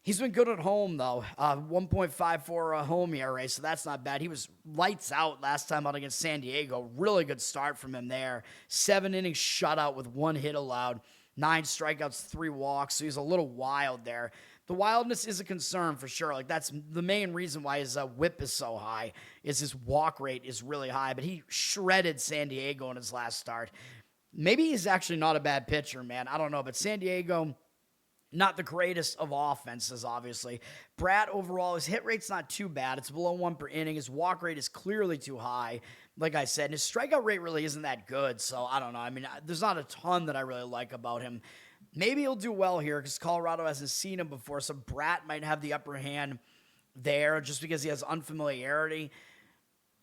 He's been good at home, though. 1.54 home ERA, so that's not bad. He was lights out last time out against San Diego. Really good start from him there. 7 innings shutout with 1 hit allowed, 9 strikeouts, 3 walks, so he's a little wild there. The wildness is a concern for sure. Like, that's the main reason why his whip is so high, is his walk rate is really high, but he shredded San Diego in his last start. Maybe he's actually not a bad pitcher, man. I don't know, but San Diego, not the greatest of offenses, obviously. Brad, overall, his hit rate's not too bad. It's below 1 per inning. His walk rate is clearly too high, like I said. And his strikeout rate really isn't that good, so I don't know. I mean, there's not a ton that I really like about him. Maybe he'll do well here because Colorado hasn't seen him before, so Bratt might have the upper hand there just because he has unfamiliarity.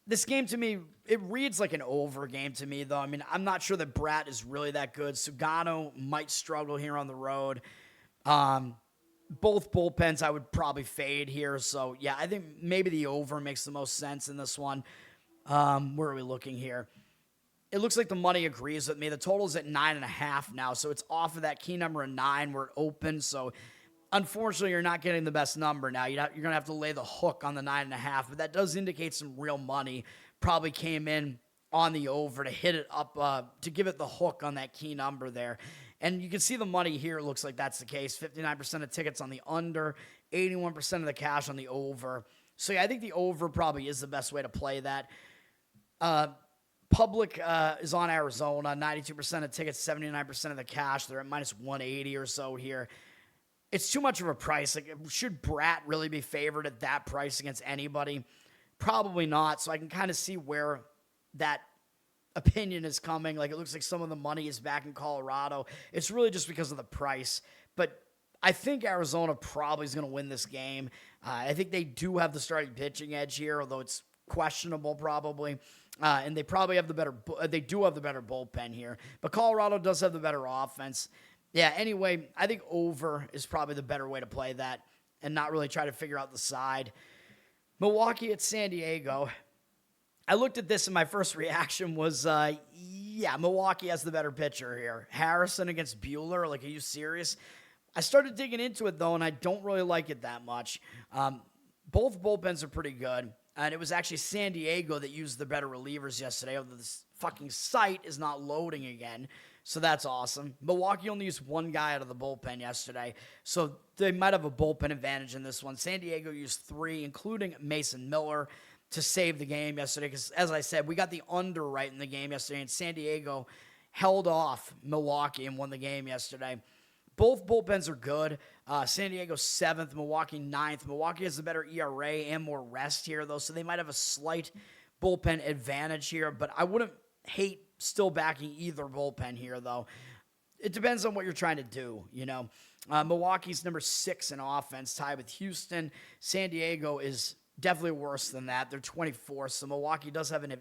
This game, to me, it reads like an over game to me, though. I mean, I'm not sure that Bratt is really that good. Sugano might struggle here on the road. Both bullpens I would probably fade here. So, yeah, I think maybe the over makes the most sense in this one. Where are we looking here? It looks like the money agrees with me. The total is at 9.5 now, so it's off of that key number of 9 where it opens. So, unfortunately, you're not getting the best number now. You're going to have to lay the hook on the 9.5, but that does indicate some real money probably came in on the over to hit it up, to give it the hook on that key number there. And you can see the money here looks like that's the case. 59% of tickets on the under, 81% of the cash on the over. So, yeah, I think the over probably is the best way to play that. Public is on Arizona, 92% of tickets, 79% of the cash. They're at minus 180 or so here. It's too much of a price. Like, should Bratt really be favored at that price against anybody? Probably not. So I can kind of see where that opinion is coming. Like, it looks like some of the money is back in Colorado. It's really just because of the price. But I think Arizona probably is going to win this game. I think they do have the starting pitching edge here, although it's questionable probably. And they probably have the better bullpen here. But Colorado does have the better offense. Yeah, anyway, I think over is probably the better way to play that and not really try to figure out the side. Milwaukee at San Diego. I looked at this and my first reaction was, Milwaukee has the better pitcher here. Harrison against Buehler, like, are you serious? I started digging into it, though, and I don't really like it that much. Both bullpens are pretty good. And it was actually San Diego that used the better relievers yesterday, although this fucking site is not loading again. So that's awesome. Milwaukee only used 1 guy out of the bullpen yesterday, so they might have a bullpen advantage in this one. San Diego used 3, including Mason Miller, to save the game yesterday because, as I said, we got the under right in the game yesterday, and San Diego held off Milwaukee and won the game yesterday. Both bullpens are good. San Diego 7th, Milwaukee 9th. Milwaukee has a better ERA and more rest here, though, so they might have a slight bullpen advantage here, but I wouldn't hate still backing either bullpen here, though. It depends on what you're trying to do, you know. Milwaukee's number 6 in offense, tied with Houston. San Diego is definitely worse than that. They're 24th, so Milwaukee does have an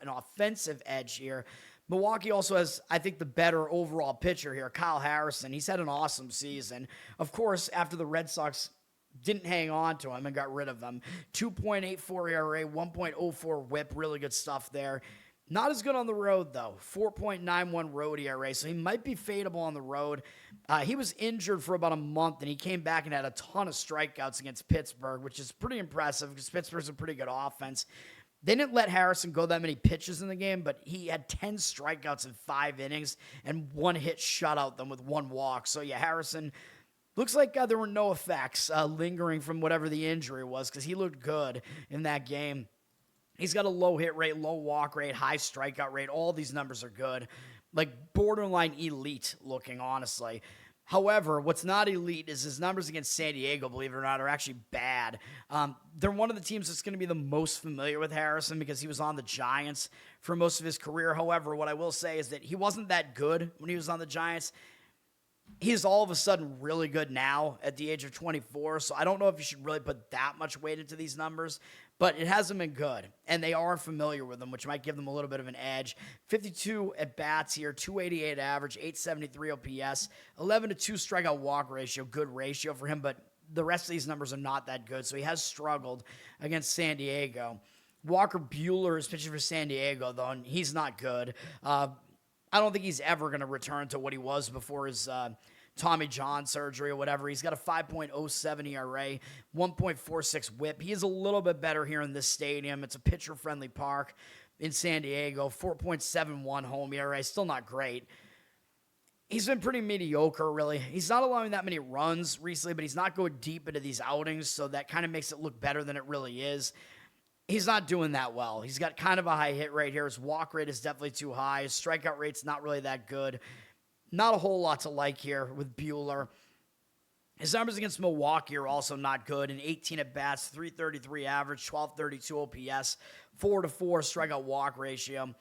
offensive edge here. Milwaukee also has, I think, the better overall pitcher here, Kyle Harrison. He's had an awesome season. Of course, after the Red Sox didn't hang on to him and got rid of him. 2.84 ERA, 1.04 whip, really good stuff there. Not as good on the road, though. 4.91 road ERA, so he might be fadeable on the road. He was injured for about a month, and he came back and had a ton of strikeouts against Pittsburgh, which is pretty impressive because Pittsburgh's a pretty good offense. They didn't let Harrison go that many pitches in the game, but he had 10 strikeouts in 5 innings and 1 hit shutout them with 1 walk. So, yeah, Harrison looks like there were no effects lingering from whatever the injury was because he looked good in that game. He's got a low hit rate, low walk rate, high strikeout rate. All these numbers are good. Like, borderline elite looking, honestly. However, what's not elite is his numbers against San Diego, believe it or not, are actually bad. They're one of the teams that's going to be the most familiar with Harrison because he was on the Giants for most of his career. However, what I will say is that he wasn't that good when he was on the Giants. He's all of a sudden really good now at the age of 24, so I don't know if you should really put that much weight into these numbers, but it hasn't been good, and they are familiar with him, which might give them a little bit of an edge. 52 at-bats here, 288 average, 873 OPS, 11-2 strikeout walk ratio, good ratio for him, but the rest of these numbers are not that good, so he has struggled against San Diego. Walker Buehler is pitching for San Diego, though, and he's not good. I don't think he's ever going to return to what he was before his Tommy John surgery or whatever. He's got a 5.07 ERA, 1.46 whip. He is a little bit better here in this stadium. It's a pitcher-friendly park in San Diego, 4.71 home ERA. Still not great. He's been pretty mediocre, really. He's not allowing that many runs recently, but he's not going deep into these outings, so that kind of makes it look better than it really is. He's not doing that well. He's got kind of a high hit rate here. His walk rate is definitely too high. His strikeout rate's not really that good. Not a whole lot to like here with Buehler. His numbers against Milwaukee are also not good. In 18 at-bats, 333 average, 1232 OPS, 4-4 strikeout walk ratio.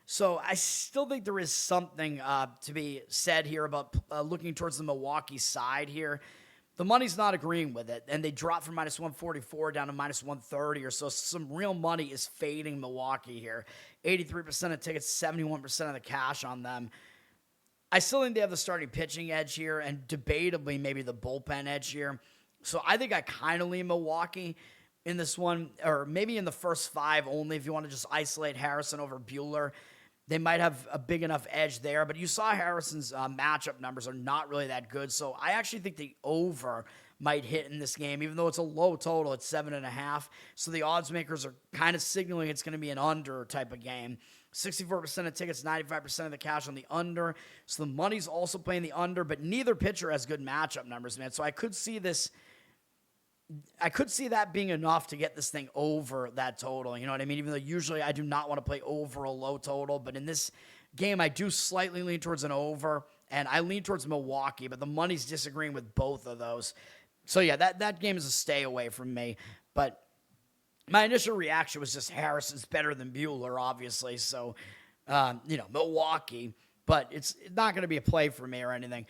So I still think there is something to be said here about looking towards the Milwaukee side here. The money's not agreeing with it, and they dropped from minus 144 down to minus 130 or so. Some real money is fading Milwaukee here. 83% of tickets, 71% of the cash on them. I still think they have the starting pitching edge here, and debatably maybe the bullpen edge here. So I think I kind of lean Milwaukee in this one, or maybe in the first 5 only if you want to just isolate Harrison over Buehler. They might have a big enough edge there, but you saw Harrison's matchup numbers are not really that good, so I actually think the over might hit in this game, even though it's a low total at 7.5. So the odds makers are kind of signaling it's going to be an under type of game. 64% of tickets, 95% of the cash on the under. So the money's also playing the under, but neither pitcher has good matchup numbers, man. So I could see that being enough to get this thing over that total. You know what I mean? Even though usually I do not want to play over a low total, but in this game I do slightly lean towards an over, and I lean towards Milwaukee, but the money's disagreeing with both of those. So yeah, that game is a stay away from me. But my initial reaction was just Harrison's better than Buehler, obviously. So, Milwaukee, but it's not going to be a play for me or anything.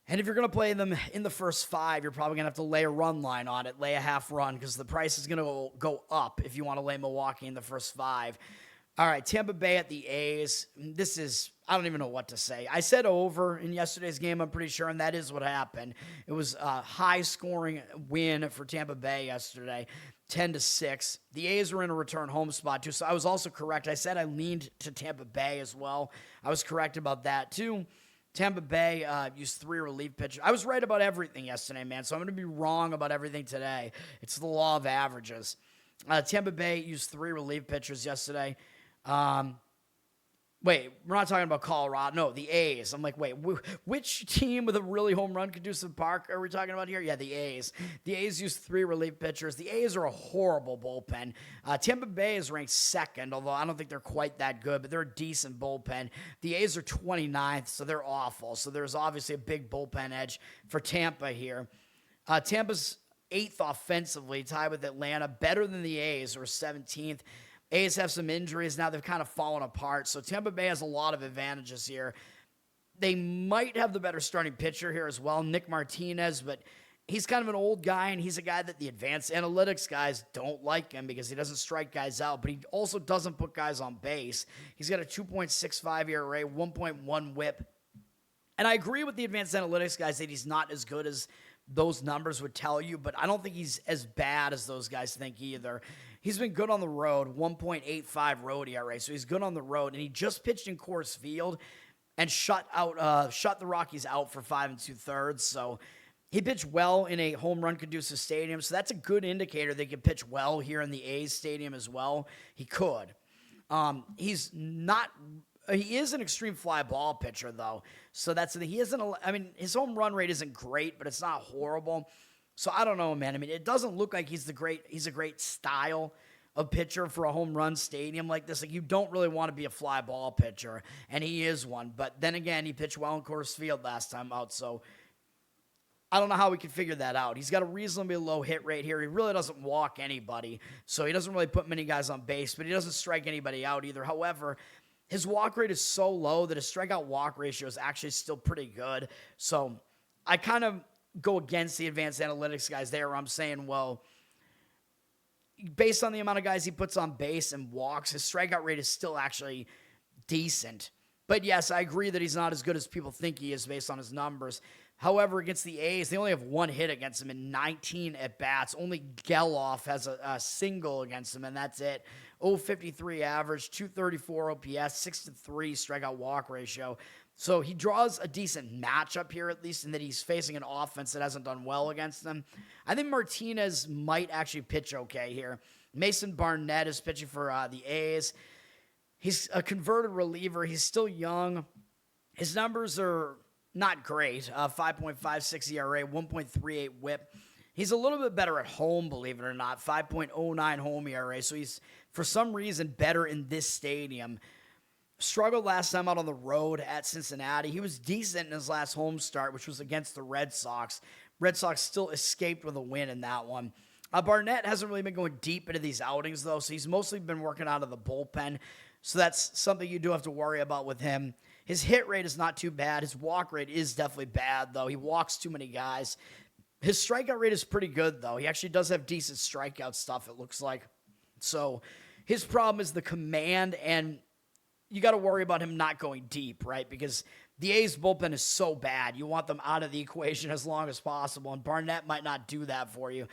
And if you're going to play them in the first 5, you're probably going to have to lay a run line on it, lay a half run, because the price is going to go up if you want to lay Milwaukee in the first 5. All right, Tampa Bay at the A's. I don't even know what to say. I said over in yesterday's game, I'm pretty sure, and that is what happened. It was a high-scoring win for Tampa Bay yesterday, 10-6. The A's were in a return home spot, too, so I was also correct. I said I leaned to Tampa Bay as well. I was correct about that, too. Tampa Bay used 3 relief pitchers. I was right about everything yesterday, man, so I'm going to be wrong about everything today. It's the law of averages. Tampa Bay used 3 relief pitchers yesterday. Wait, we're not talking about Colorado. No, the A's. I'm like, wait, which team with a really home run conducive park are we talking about here? Yeah, the A's. The A's used 3 relief pitchers. The A's are a horrible bullpen. Tampa Bay is ranked 2nd, although I don't think they're quite that good, but they're a decent bullpen. The A's are 29th, so they're awful. So there's obviously a big bullpen edge for Tampa here. Tampa's 8th offensively, tied with Atlanta, better than the A's, or 17th. A's have some injuries. Now they've kind of fallen apart. So Tampa Bay has a lot of advantages here. They might have the better starting pitcher here as well, Nick Martinez, but he's kind of an old guy, and he's a guy that the advanced analytics guys don't like him because he doesn't strike guys out, but he also doesn't put guys on base. He's got a 2.65 ERA, 1.1 whip. And I agree with the advanced analytics guys that he's not as good as those numbers would tell you, but I don't think he's as bad as those guys think either. He's been good on the road, 1.85 road ERA, so he's good on the road, and he just pitched in Coors Field and shut the Rockies out for 5 2/3. So he pitched well in a home run conducive stadium, so that's a good indicator they can pitch well here in the A's stadium as well. He could. He is an extreme fly ball pitcher, though. So his home run rate isn't great, but it's not horrible. So I don't know, man. I mean, it doesn't look like he's a great style of pitcher for a home run stadium like this. Like, you don't really want to be a fly ball pitcher, and he is one. But then again, he pitched well in Coors Field last time out, so I don't know how we can figure that out. He's got a reasonably low hit rate here. He really doesn't walk anybody, so he doesn't really put many guys on base, but he doesn't strike anybody out either. However, his walk rate is so low that his strikeout walk ratio is actually still pretty good. So I kind of go against the advanced analytics guys there, where I'm saying, well, based on the amount of guys he puts on base and walks, his strikeout rate is still actually decent. But yes, I agree that he's not as good as people think he is based on his numbers. However, against the A's, they only have 1 hit against him in 19 at-bats. Only Geloff has a single against him, and that's it. 0.53 average, 234 OPS, 6-3 strikeout walk ratio. So he draws a decent matchup here, at least, in that he's facing an offense that hasn't done well against them. I think Martinez might actually pitch okay here. Mason Barnett is pitching for the A's. He's a converted reliever. He's still young. His numbers are not great. 5.56 ERA, 1.38 whip. He's a little bit better at home, believe it or not. 5.09 home ERA. So he's, for some reason, better in this stadium. Struggled last time out on the road at Cincinnati. He was decent in his last home start, which was against the Red Sox. Red Sox still escaped with a win in that one. Barnett hasn't really been going deep into these outings, though, so he's mostly been working out of the bullpen. So that's something you do have to worry about with him. His hit rate is not too bad. His walk rate is definitely bad, though. He walks too many guys. His strikeout rate is pretty good, though. He actually does have decent strikeout stuff, it looks like. So his problem is the command, and you got to worry about him not going deep, right? Because the A's bullpen is so bad. You want them out of the equation as long as possible, and Barnett might not do that for you.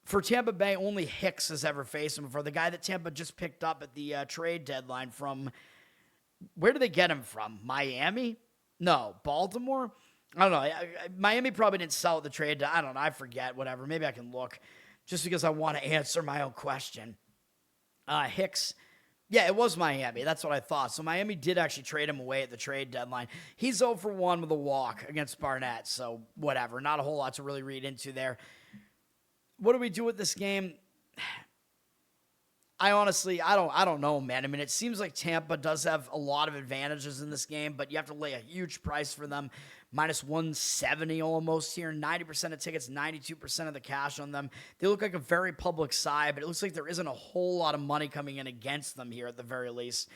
For Tampa Bay, only Hicks has ever faced him before. The guy that Tampa just picked up at the trade deadline from, where did they get him from? Miami? No, Baltimore? I don't know. Miami probably didn't sell at the trade. I don't know. I forget. Whatever. Maybe I can look just because I want to answer my own question. Hicks. Yeah, it was Miami. That's what I thought. So Miami did actually trade him away at the trade deadline. He's 0 for 1 with a walk against Barnett. So whatever. Not a whole lot to really read into there. What do we do with this game? I honestly don't know, man. I mean, it seems like Tampa does have a lot of advantages in this game, but you have to lay a huge price for them. Minus 170 almost here. 90% of tickets, 92% of the cash on them. They look like a very public side, but it looks like there isn't a whole lot of money coming in against them here at the very least.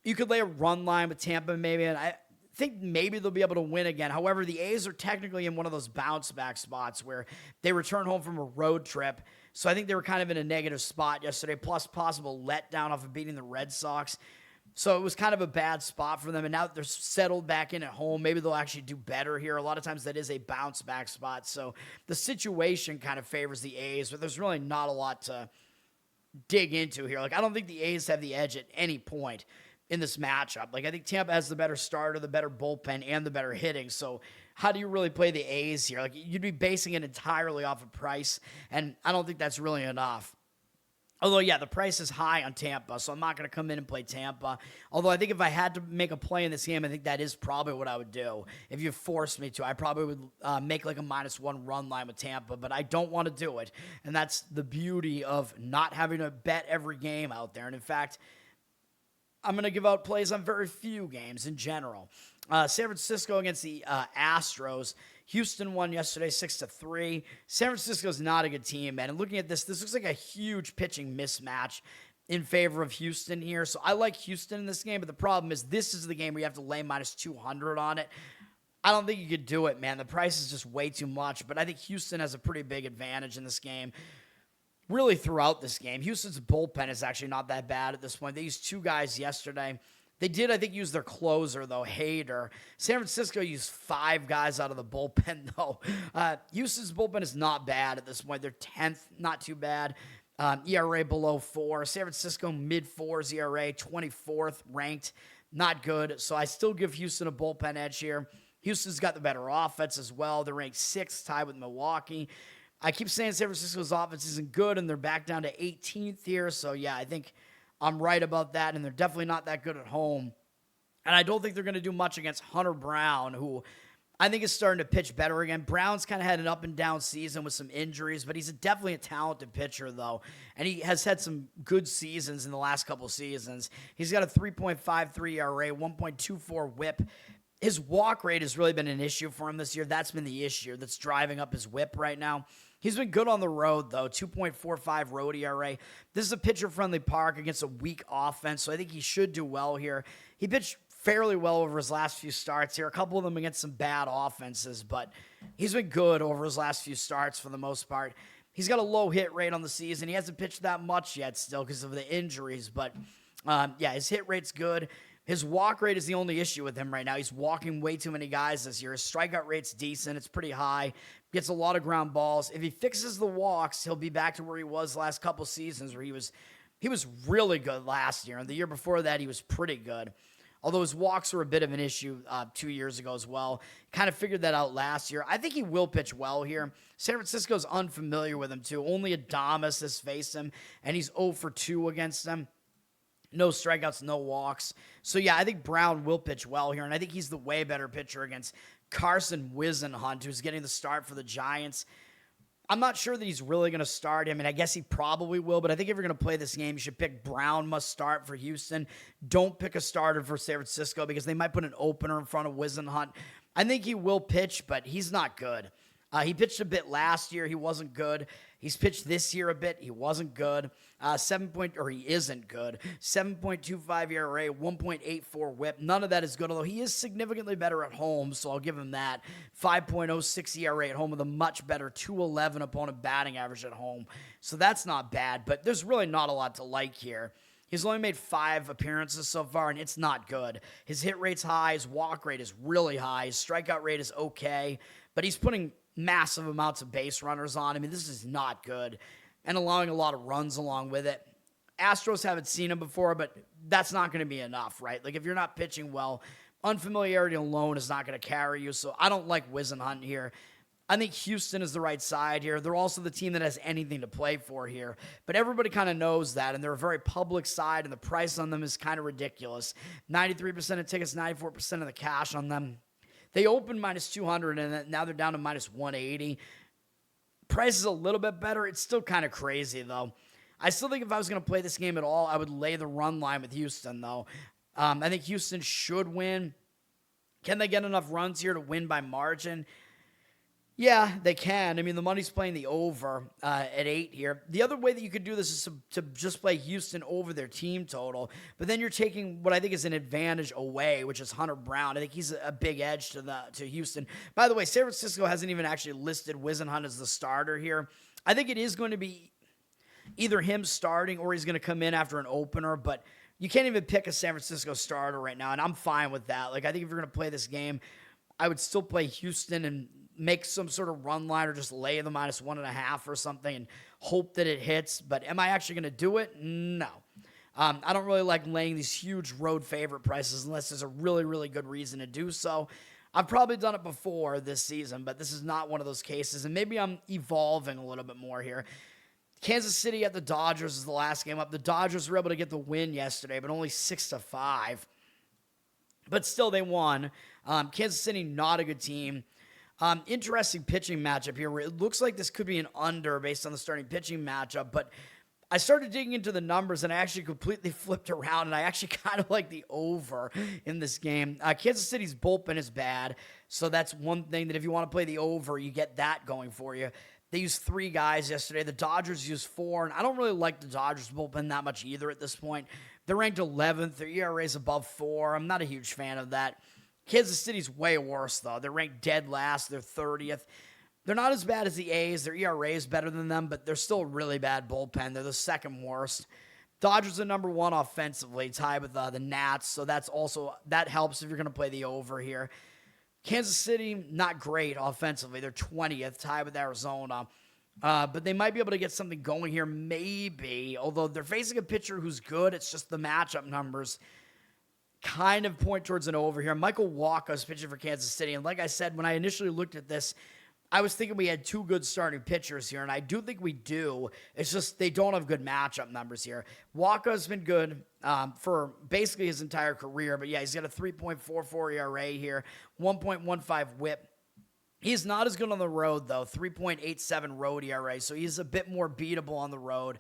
You could lay a run line with Tampa maybe, and I think maybe they'll be able to win again. However, the A's are technically in one of those bounce back spots where they return home from a road trip. So I think they were kind of in a negative spot yesterday, plus possible letdown off of beating the Red Sox. So it was kind of a bad spot for them. And now that they're settled back in at home, maybe they'll actually do better here. A lot of times that is a bounce back spot. So the situation kind of favors the A's, but there's really not a lot to dig into here. Like, I don't think the A's have the edge at any point in this matchup. Like, I think Tampa has the better starter, the better bullpen, and the better hitting. So how do you really play the A's here? Like, you'd be basing it entirely off of price, and I don't think that's really enough. Although, yeah, the price is high on Tampa, so I'm not going to come in and play Tampa. Although I think if I had to make a play in this game, I think that is probably what I would do. If you forced me to, I probably would make like a -1 run line with Tampa, but I don't want to do it. And that's the beauty of not having to bet every game out there. And in fact, I'm going to give out plays on very few games in general. San Francisco against the Astros. Houston won yesterday 6-3. San Francisco's not a good team, man. And looking at this looks like a huge pitching mismatch in favor of Houston here. So I like Houston in this game, but the problem is this is the game where you have to lay -200 on it. I don't think you could do it, man. The price is just way too much, but I think Houston has a pretty big advantage in this game. Really throughout this game. Houston's bullpen is actually not that bad at this point. They used 2 guys yesterday. They did, I think, use their closer, though, Hader. San Francisco used 5 guys out of the bullpen, though. Houston's bullpen is not bad at this point. They're 10th, not too bad. ERA below 4. San Francisco mid-4s ERA, 24th ranked. Not good. So I still give Houston a bullpen edge here. Houston's got the better offense as well. They're ranked 6th, tied with Milwaukee. I keep saying San Francisco's offense isn't good, and they're back down to 18th here. So, yeah, I think I'm right about that, and they're definitely not that good at home. And I don't think they're going to do much against Hunter Brown, who I think is starting to pitch better again. Brown's kind of had an up-and-down season with some injuries, but he's definitely a talented pitcher, though. And he has had some good seasons in the last couple seasons. He's got a 3.53 ERA, 1.24 whip. His walk rate has really been an issue for him this year. That's been the issue that's driving up his whip right now. He's been good on the road, though, 2.45 road ERA. This is a pitcher-friendly park against a weak offense, so I think he should do well here. He pitched fairly well over his last few starts here, a couple of them against some bad offenses, but he's been good over his last few starts for the most part. He's got a low hit rate on the season. He hasn't pitched that much yet still because of the injuries, but yeah, his hit rate's good. His walk rate is the only issue with him right now. He's walking way too many guys this year. His strikeout rate's decent. It's pretty high. Gets a lot of ground balls. If he fixes the walks, he'll be back to where he was last couple seasons, where he was really good last year. And the year before that, he was pretty good. although his walks were a bit of an issue 2 years ago as well. Kind of figured that out last year. I think he will pitch well here. San Francisco's unfamiliar with him, too. Only Adames has faced him, and he's 0 for 2 against them. No strikeouts, no walks. So, yeah, I think Brown will pitch well here, and I think he's the way better pitcher against Carson Whisenhunt, who's getting the start for the Giants. I'm not sure that he's really going to start him, and I guess he probably will, but I think if you're going to play this game, you should pick Brown must start for Houston. Don't pick a starter for San Francisco because they might put an opener in front of Whisenhunt. I think he will pitch, but he's not good. He pitched a bit last year. He wasn't good. He's pitched this year a bit. He wasn't good. He isn't good. 7.25 ERA, 1.84 WHIP. None of that is good, although he is significantly better at home, so I'll give him that. 5.06 ERA at home with a much better 211 opponent batting average at home. So that's not bad, but there's really not a lot to like here. He's only made 5 appearances so far, and it's not good. His hit rate's high. His walk rate is really high. His strikeout rate is okay, but he's putting massive amounts of base runners on. I mean, this is not good, and allowing a lot of runs along with it. Astros haven't seen him before, but that's not going to be enough, right? Like, if you're not pitching well, unfamiliarity alone is not going to carry you, so I don't like Whisenhunt here. I think Houston is the right side here. They're also the team that has anything to play for here, but everybody kind of knows that, and they're a very public side, and the price on them is kind of ridiculous. 93% of tickets, 94% of the cash on them. They opened minus 200, and now they're down to minus 180. Price is a little bit better. It's still kind of crazy, though. I still think if I was going to play this game at all, I would lay the run line with Houston, though. I think Houston should win. Can they get enough runs here to win by margin? Yeah, they can. I mean, the money's playing the over at 8 here. The other way that you could do this is to just play Houston over their team total, but then you're taking what I think is an advantage away, which is Hunter Brown. I think he's a big edge to Houston. By the way, San Francisco hasn't even actually listed Whisenhunt as the starter here. I think it is going to be either him starting or he's going to come in after an opener, but you can't even pick a San Francisco starter right now, and I'm fine with that. Like, I think if you're going to play this game, I would still play Houston and make some sort of run line or just lay the minus 1.5 or something and hope that it hits. But am I actually going to do it? No. I don't really like laying these huge road favorite prices unless there's a really, really good reason to do so. I've probably done it before this season, but this is not one of those cases. And maybe I'm evolving a little bit more here. Kansas City at the Dodgers is the last game up. The Dodgers were able to get the win yesterday, but only 6-5. But still, they won. Kansas City, not a good team. Interesting pitching matchup here where it looks like this could be an under based on the starting pitching matchup, but I started digging into the numbers and I actually completely flipped around and I actually kind of like the over in this game. Kansas City's bullpen is bad, so that's one thing that if you want to play the over, you get that going for you. They used 3 guys yesterday. The Dodgers used 4, and I don't really like the Dodgers bullpen that much either at this point. They're ranked 11th. Their ERA is above 4. I'm not a huge fan of that. Kansas City's way worse, though. They're ranked dead last. They're 30th. They're not as bad as the A's. Their ERA is better than them, but they're still a really bad bullpen. They're the second worst. Dodgers are number 1 offensively, tied with the Nats, so that helps if you're going to play the over here. Kansas City, not great offensively. They're 20th, tied with Arizona. But they might be able to get something going here, maybe, although they're facing a pitcher who's good. It's just the matchup numbers kind of point towards an over here. Michael Wacha is pitching for Kansas City, and like I said, when I initially looked at this, I was thinking we had 2 good starting pitchers here, and I do think we do. It's just they don't have good matchup numbers here. Wacha's been good for basically his entire career, but yeah, he's got a 3.44 ERA here, 1.15 WHIP. He's not as good on the road, though, 3.87 road ERA, so he's a bit more beatable on the road.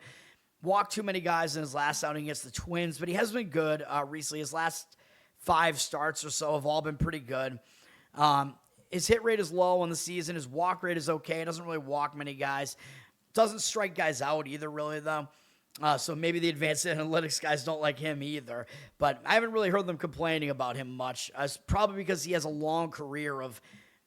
Walked too many guys in his last outing against the Twins, but he has been good recently. His last 5 starts or so have all been pretty good. His hit rate is low on the season. His walk rate is okay. He doesn't really walk many guys. Doesn't strike guys out either, really, though. So maybe the advanced analytics guys don't like him either. But I haven't really heard them complaining about him much. It's probably because he has a long career of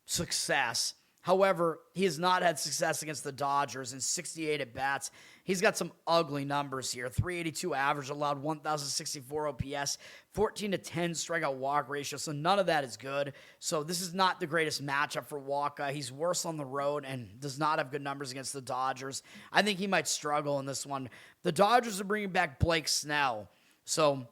success. However, he has not had success against the Dodgers in 68 at-bats. He's got some ugly numbers here. 382 average, allowed 1,064 OPS, 14-10 strikeout walk ratio, so none of that is good. So this is not the greatest matchup for Wacha. He's worse on the road and does not have good numbers against the Dodgers. I think he might struggle in this one. The Dodgers are bringing back Blake Snell, so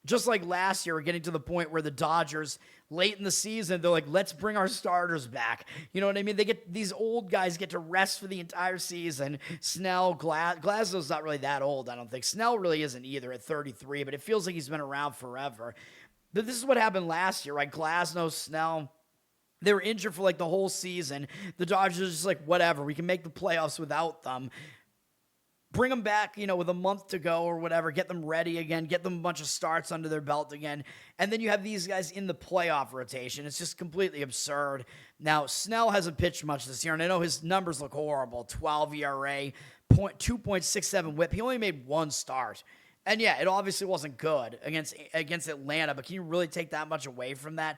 just like last year, we're getting to the point where the Dodgers, late in the season, they're like, let's bring our starters back. You know what I mean? These old guys get to rest for the entire season. Snell, Glasnow's not really that old, I don't think. Snell really isn't either at 33, but it feels like he's been around forever. But this is what happened last year, right? Glasnow, Snell, they were injured for like the whole season. The Dodgers are just like, whatever, we can make the playoffs without them. Bring them back, with a month to go or whatever, get them ready again, get them a bunch of starts under their belt again, and then you have these guys in the playoff rotation. It's just completely absurd. Now, Snell hasn't pitched much this year, and I know his numbers look horrible. 12 ERA, 2.67 whip. He only made one start. And yeah, it obviously wasn't good against Atlanta, but can you really take that much away from that?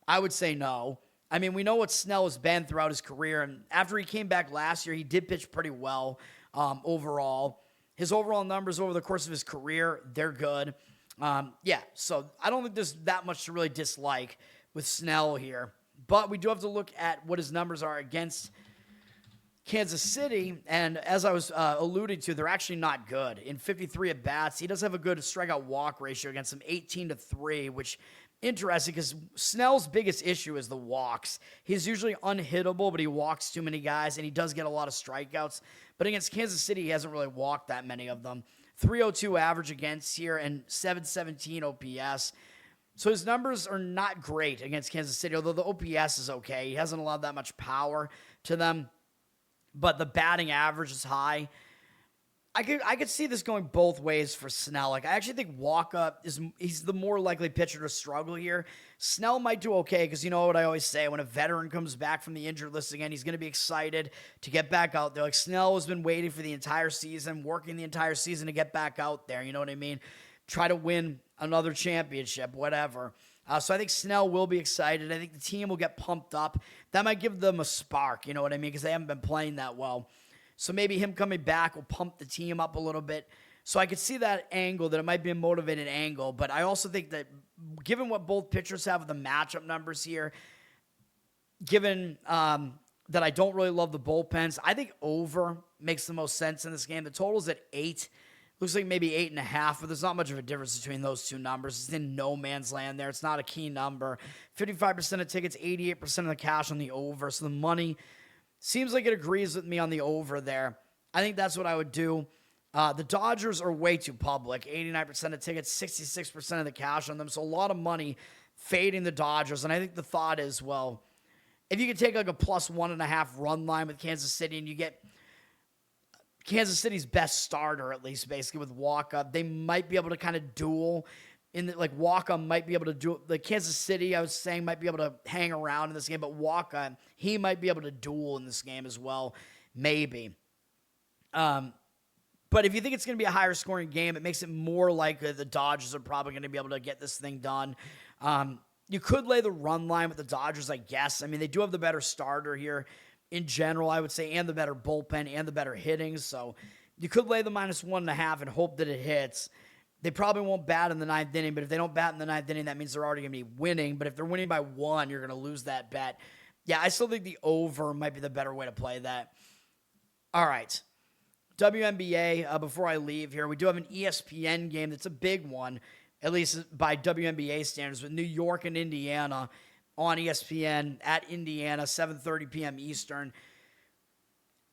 I would say no. I mean, we know what Snell has been throughout his career, and after he came back last year, he did pitch pretty well. Overall, his overall numbers over the course of his career, they're good. So I don't think there's that much to really dislike with Snell here, but we do have to look at what his numbers are against Kansas City, and as I was alluding to, they're actually not good. In 53 at-bats, he does have a good strikeout-walk ratio against them, 18-3, which interesting because Snell's biggest issue is the walks. He's usually unhittable, but he walks too many guys, and he does get a lot of strikeouts. But against Kansas City, he hasn't really walked that many of them. 302 average against here and 717 OPS. So his numbers are not great against Kansas City, although the OPS is okay. He hasn't allowed that much power to them, but the batting average is high. I could see this going both ways for Snell. Like, I actually think Walker he's the more likely pitcher to struggle here. Snell might do okay because you know what I always say, when a veteran comes back from the injured list again, he's going to be excited to get back out there. Like, Snell has been waiting for the entire season, working the entire season to get back out there. You know what I mean? Try to win another championship, whatever. So I think Snell will be excited. I think the team will get pumped up. That might give them a spark, you know what I mean? Because they haven't been playing that well. So maybe him coming back will pump the team up a little bit. So I could see that angle, that it might be a motivated angle. But I also think that given what both pitchers have with the matchup numbers here, given that I don't really love the bullpens, I think over makes the most sense in this game. The total's at 8. Looks like maybe 8.5, but there's not much of a difference between those two numbers. It's in no man's land there. It's not a key number. 55% of tickets, 88% of the cash on the over. So the money seems like it agrees with me on the over there. I think that's what I would do. The Dodgers are way too public. 89% of tickets, 66% of the cash on them. So a lot of money fading the Dodgers. And I think the thought is, well, if you could take like a plus 1.5 run line with Kansas City and you get Kansas City's best starter, at least basically with Walker, they might be able to kind of duel. Walker might be able to do it. Kansas City, I was saying, might be able to hang around in this game, but Walker, he might be able to duel in this game as well, maybe. But if you think it's going to be a higher scoring game, it makes it more likely the Dodgers are probably going to be able to get this thing done. You could lay the run line with the Dodgers, I guess. I mean, they do have the better starter here in general, I would say, and the better bullpen and the better hitting. So you could lay the minus 1.5 and hope that it hits. They probably won't bat in the ninth inning, but if they don't bat in the ninth inning, that means they're already going to be winning. But if they're winning by 1, you're going to lose that bet. Yeah, I still think the over might be the better way to play that. All right. WNBA, before I leave here, we do have an ESPN game that's a big one, at least by WNBA standards, with New York and Indiana on ESPN at Indiana, 7:30 p.m. Eastern.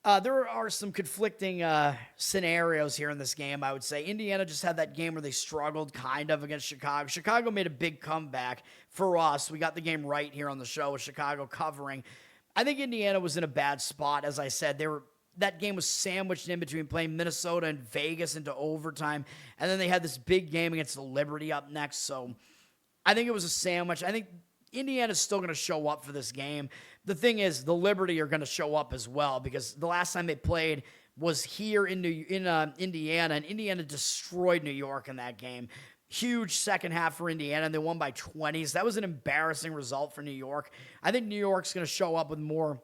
There are some conflicting scenarios here in this game, I would say. Indiana just had that game where they struggled kind of against Chicago. Chicago made a big comeback for us. We got the game right here on the show with Chicago covering. I think Indiana was in a bad spot, as I said. That game was sandwiched in between playing Minnesota and Vegas into overtime, and then they had this big game against the Liberty up next. So I think it was a sandwich. I think Indiana's still going to show up for this game. The thing is, the Liberty are going to show up as well because the last time they played was here in Indiana, and Indiana destroyed New York in that game. Huge second half for Indiana, and they won by 20. So that was an embarrassing result for New York. I think New York's going to show up with more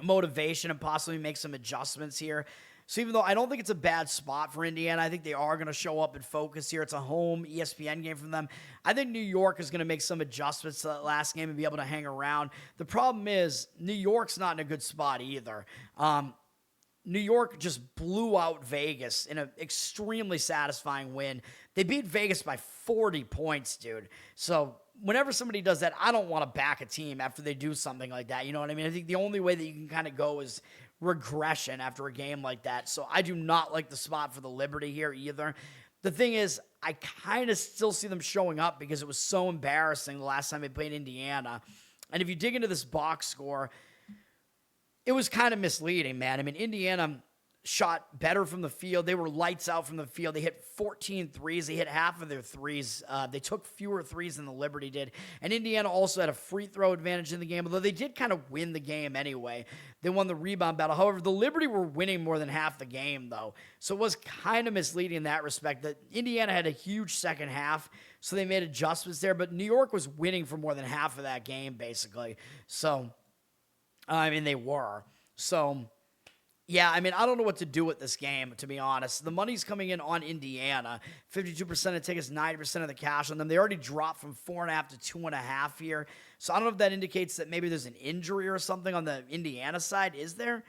motivation and possibly make some adjustments here. So even though I don't think it's a bad spot for Indiana, I think they are going to show up and focus here. It's a home ESPN game from them. I think New York is going to make some adjustments to that last game and be able to hang around. The problem is New York's not in a good spot either. New York just blew out Vegas in an extremely satisfying win. They beat Vegas by 40 points, dude. So whenever somebody does that, I don't want to back a team after they do something like that. You know what I mean? I think the only way that you can kind of go is regression after a game like that. So I do not like the spot for the Liberty here either. The thing is, I kind of still see them showing up because it was so embarrassing the last time they played Indiana. And if you dig into this box score, it was kind of misleading, man. I mean, Indiana shot better from the field. They were lights out from the field. They hit 14 threes. They hit half of their threes. They took fewer threes than the Liberty did. And Indiana also had a free throw advantage in the game, although they did kind of win the game anyway. They won the rebound battle. However, the Liberty were winning more than half the game, though. So it was kind of misleading in that respect that Indiana had a huge second half, so they made adjustments there. But New York was winning for more than half of that game, basically. So, I mean, they were. So, yeah, I mean, I don't know what to do with this game, to be honest. The money's coming in on Indiana. 52% of tickets, 90% of the cash on them. They already dropped from 4.5 to 2.5 here. So I don't know if that indicates that maybe there's an injury or something on the Indiana side. Is there?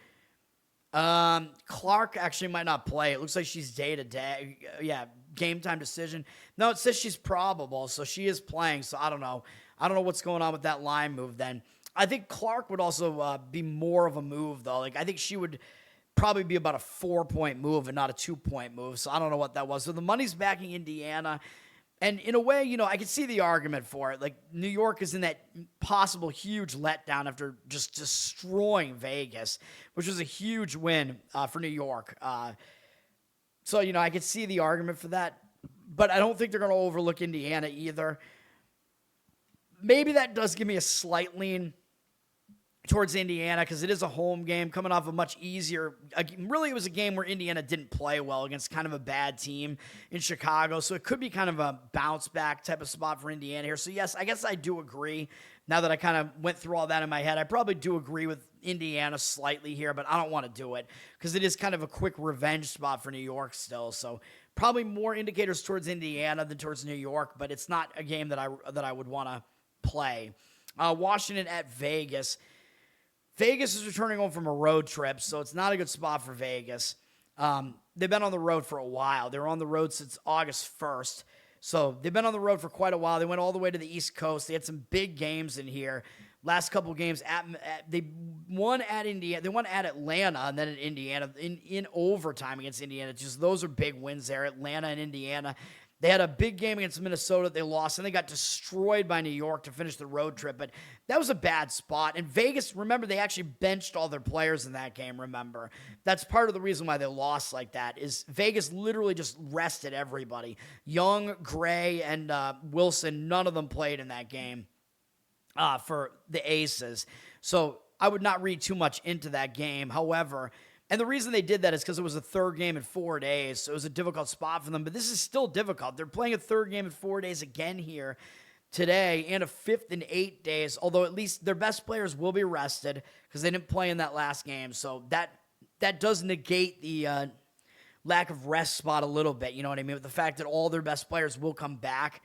Clark actually might not play. It looks like she's day-to-day. Yeah, game time decision. No, it says she's probable, so she is playing. So I don't know. I don't know what's going on with that line move then. I think Clark would also be more of a move, though. Like, I think she would probably be about a 4-point move and not a 2-point move. So I don't know what that was. So the money's backing Indiana. And in a way, you know, I can see the argument for it. Like, New York is in that possible huge letdown after just destroying Vegas, which was a huge win for New York. So, you know, I could see the argument for that. But I don't think they're going to overlook Indiana either. Maybe that does give me a slight lean towards Indiana because it is a home game coming off a much easier. Really, it was a game where Indiana didn't play well against kind of a bad team in Chicago. So it could be kind of a bounce back type of spot for Indiana here. So yes, I guess I do agree. Now that I kind of went through all that in my head, I probably do agree with Indiana slightly here, but I don't want to do it because it is kind of a quick revenge spot for New York still. So probably more indicators towards Indiana than towards New York, but it's not a game that I would want to play. Washington at Vegas. Vegas is returning home from a road trip, so it's not a good spot for Vegas. They've been on the road for a while. They were on the road since August 1st, so they've been on the road for quite a while. They went all the way to the East Coast. They had some big games in here. Last couple games, they won at Indiana. They won at Atlanta and then at Indiana in overtime against Indiana. Just those are big wins there, Atlanta and Indiana. They had a big game against Minnesota. They lost, and they got destroyed by New York to finish the road trip. But that was a bad spot. And Vegas, remember, they actually benched all their players in that game, remember. That's part of the reason why they lost like that, is Vegas literally just rested everybody. Young, Gray, and Wilson, none of them played in that game for the Aces. So I would not read too much into that game. However, and the reason they did that is because it was a third game in 4 days, so it was a difficult spot for them. But this is still difficult. They're playing a third game in 4 days again here today and a fifth in 8 days, although at least their best players will be rested because they didn't play in that last game. So that does negate the lack of rest spot a little bit, you know what I mean, with the fact that all their best players will come back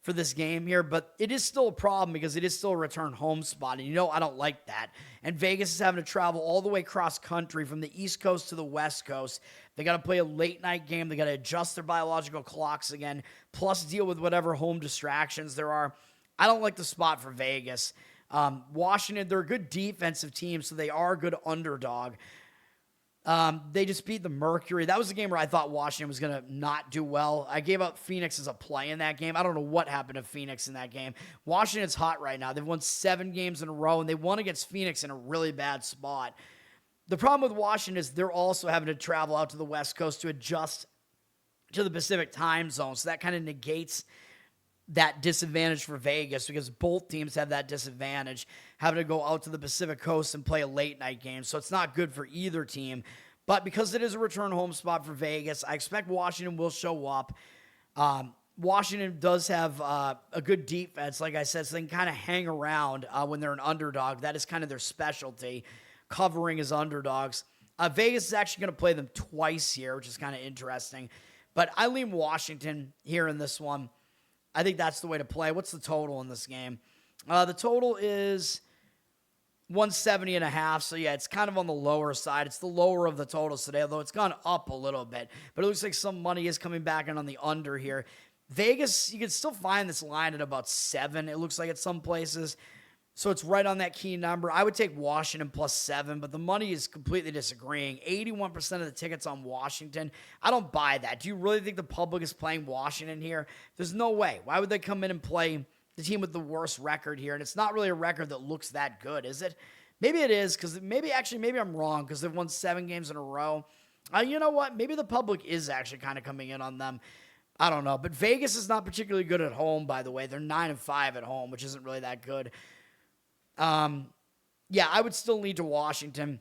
for this game here, but it is still a problem because it is still a return home spot, and you know I don't like that. And Vegas is having to travel all the way cross country from the East Coast to the West Coast. They got to play a late night game. They got to adjust their biological clocks again, plus deal with whatever home distractions there are. I don't like the spot for Vegas. Washington, they're a good defensive team, so they are a good underdog. They just beat the Mercury. That was a game where I thought Washington was going to not do well. I gave up Phoenix as a play in that game. I don't know what happened to Phoenix in that game. Washington's hot right now. They've won 7 games in a row, and they won against Phoenix in a really bad spot. The problem with Washington is they're also having to travel out to the West Coast to adjust to the Pacific time zone, so that kind of negates that disadvantage for Vegas because both teams have that disadvantage, having to go out to the Pacific Coast and play a late night game. So it's not good for either team. But because it is a return home spot for Vegas, I expect Washington will show up. Washington does have a good defense, like I said, so they can kind of hang around when they're an underdog. That is kind of their specialty, covering as underdogs. Vegas is actually going to play them twice here, which is kind of interesting. But I lean Washington here in this one. I think that's the way to play. What's the total in this game? The total is 170.5. So yeah, it's kind of on the lower side. It's the lower of the totals today, although it's gone up a little bit. But it looks like some money is coming back in on the under here. Vegas, you can still find this line at about 7. It looks like at some places. So it's right on that key number. I would take Washington plus 7, but the money is completely disagreeing. 81% of the tickets on Washington. I don't buy that. Do you really think the public is playing Washington here? There's no way. Why would they come in and play the team with the worst record here? And it's not really a record that looks that good, is it? Maybe it is, because maybe I'm wrong, because they've won 7 games in a row. You know what? Maybe the public is actually kind of coming in on them. I don't know. But Vegas is not particularly good at home, by the way. They're 9-5 at home, which isn't really that good. Yeah, I would still lean to Washington,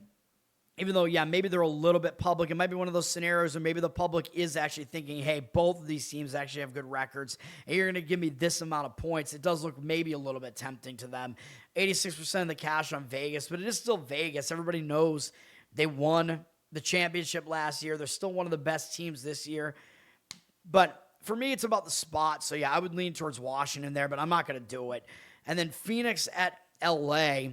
even though, yeah, maybe they're a little bit public. It might be one of those scenarios where maybe the public is actually thinking, hey, both of these teams actually have good records, and you're going to give me this amount of points. It does look maybe a little bit tempting to them. 86% of the cash on Vegas, but it is still Vegas. Everybody knows they won the championship last year. They're still one of the best teams this year. But for me, it's about the spot. So, yeah, I would lean towards Washington there, but I'm not going to do it. And then Phoenix at LA.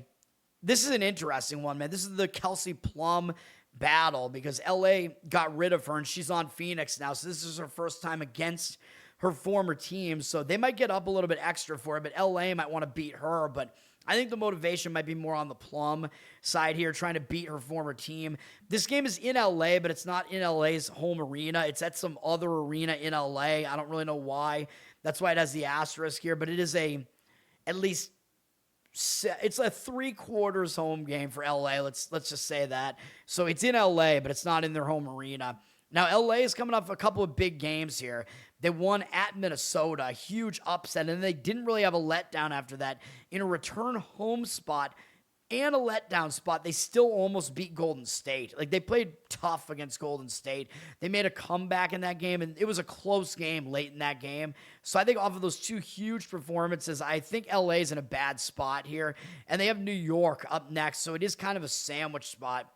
This is an interesting one, man. This is the Kelsey Plum battle because LA got rid of her and she's on Phoenix now. So this is her first time against her former team. So they might get up a little bit extra for it, but LA might want to beat her. But I think the motivation might be more on the Plum side here, trying to beat her former team. This game is in LA, but it's not in LA's home arena. It's at some other arena in LA. I don't really know why. That's why it has the asterisk here, but it is it's a 3/4 home game for LA. Let's just say that. So it's in LA, but it's not in their home arena. Now, LA is coming off a couple of big games here. They won at Minnesota, a huge upset, and they didn't really have a letdown after that. In a return home spot and a letdown spot, they still almost beat Golden State. Like, they played tough against Golden State. They made a comeback in that game, and it was a close game late in that game. So I think off of those 2 huge performances, I think LA's in a bad spot here, and they have New York up next, so it is kind of a sandwich spot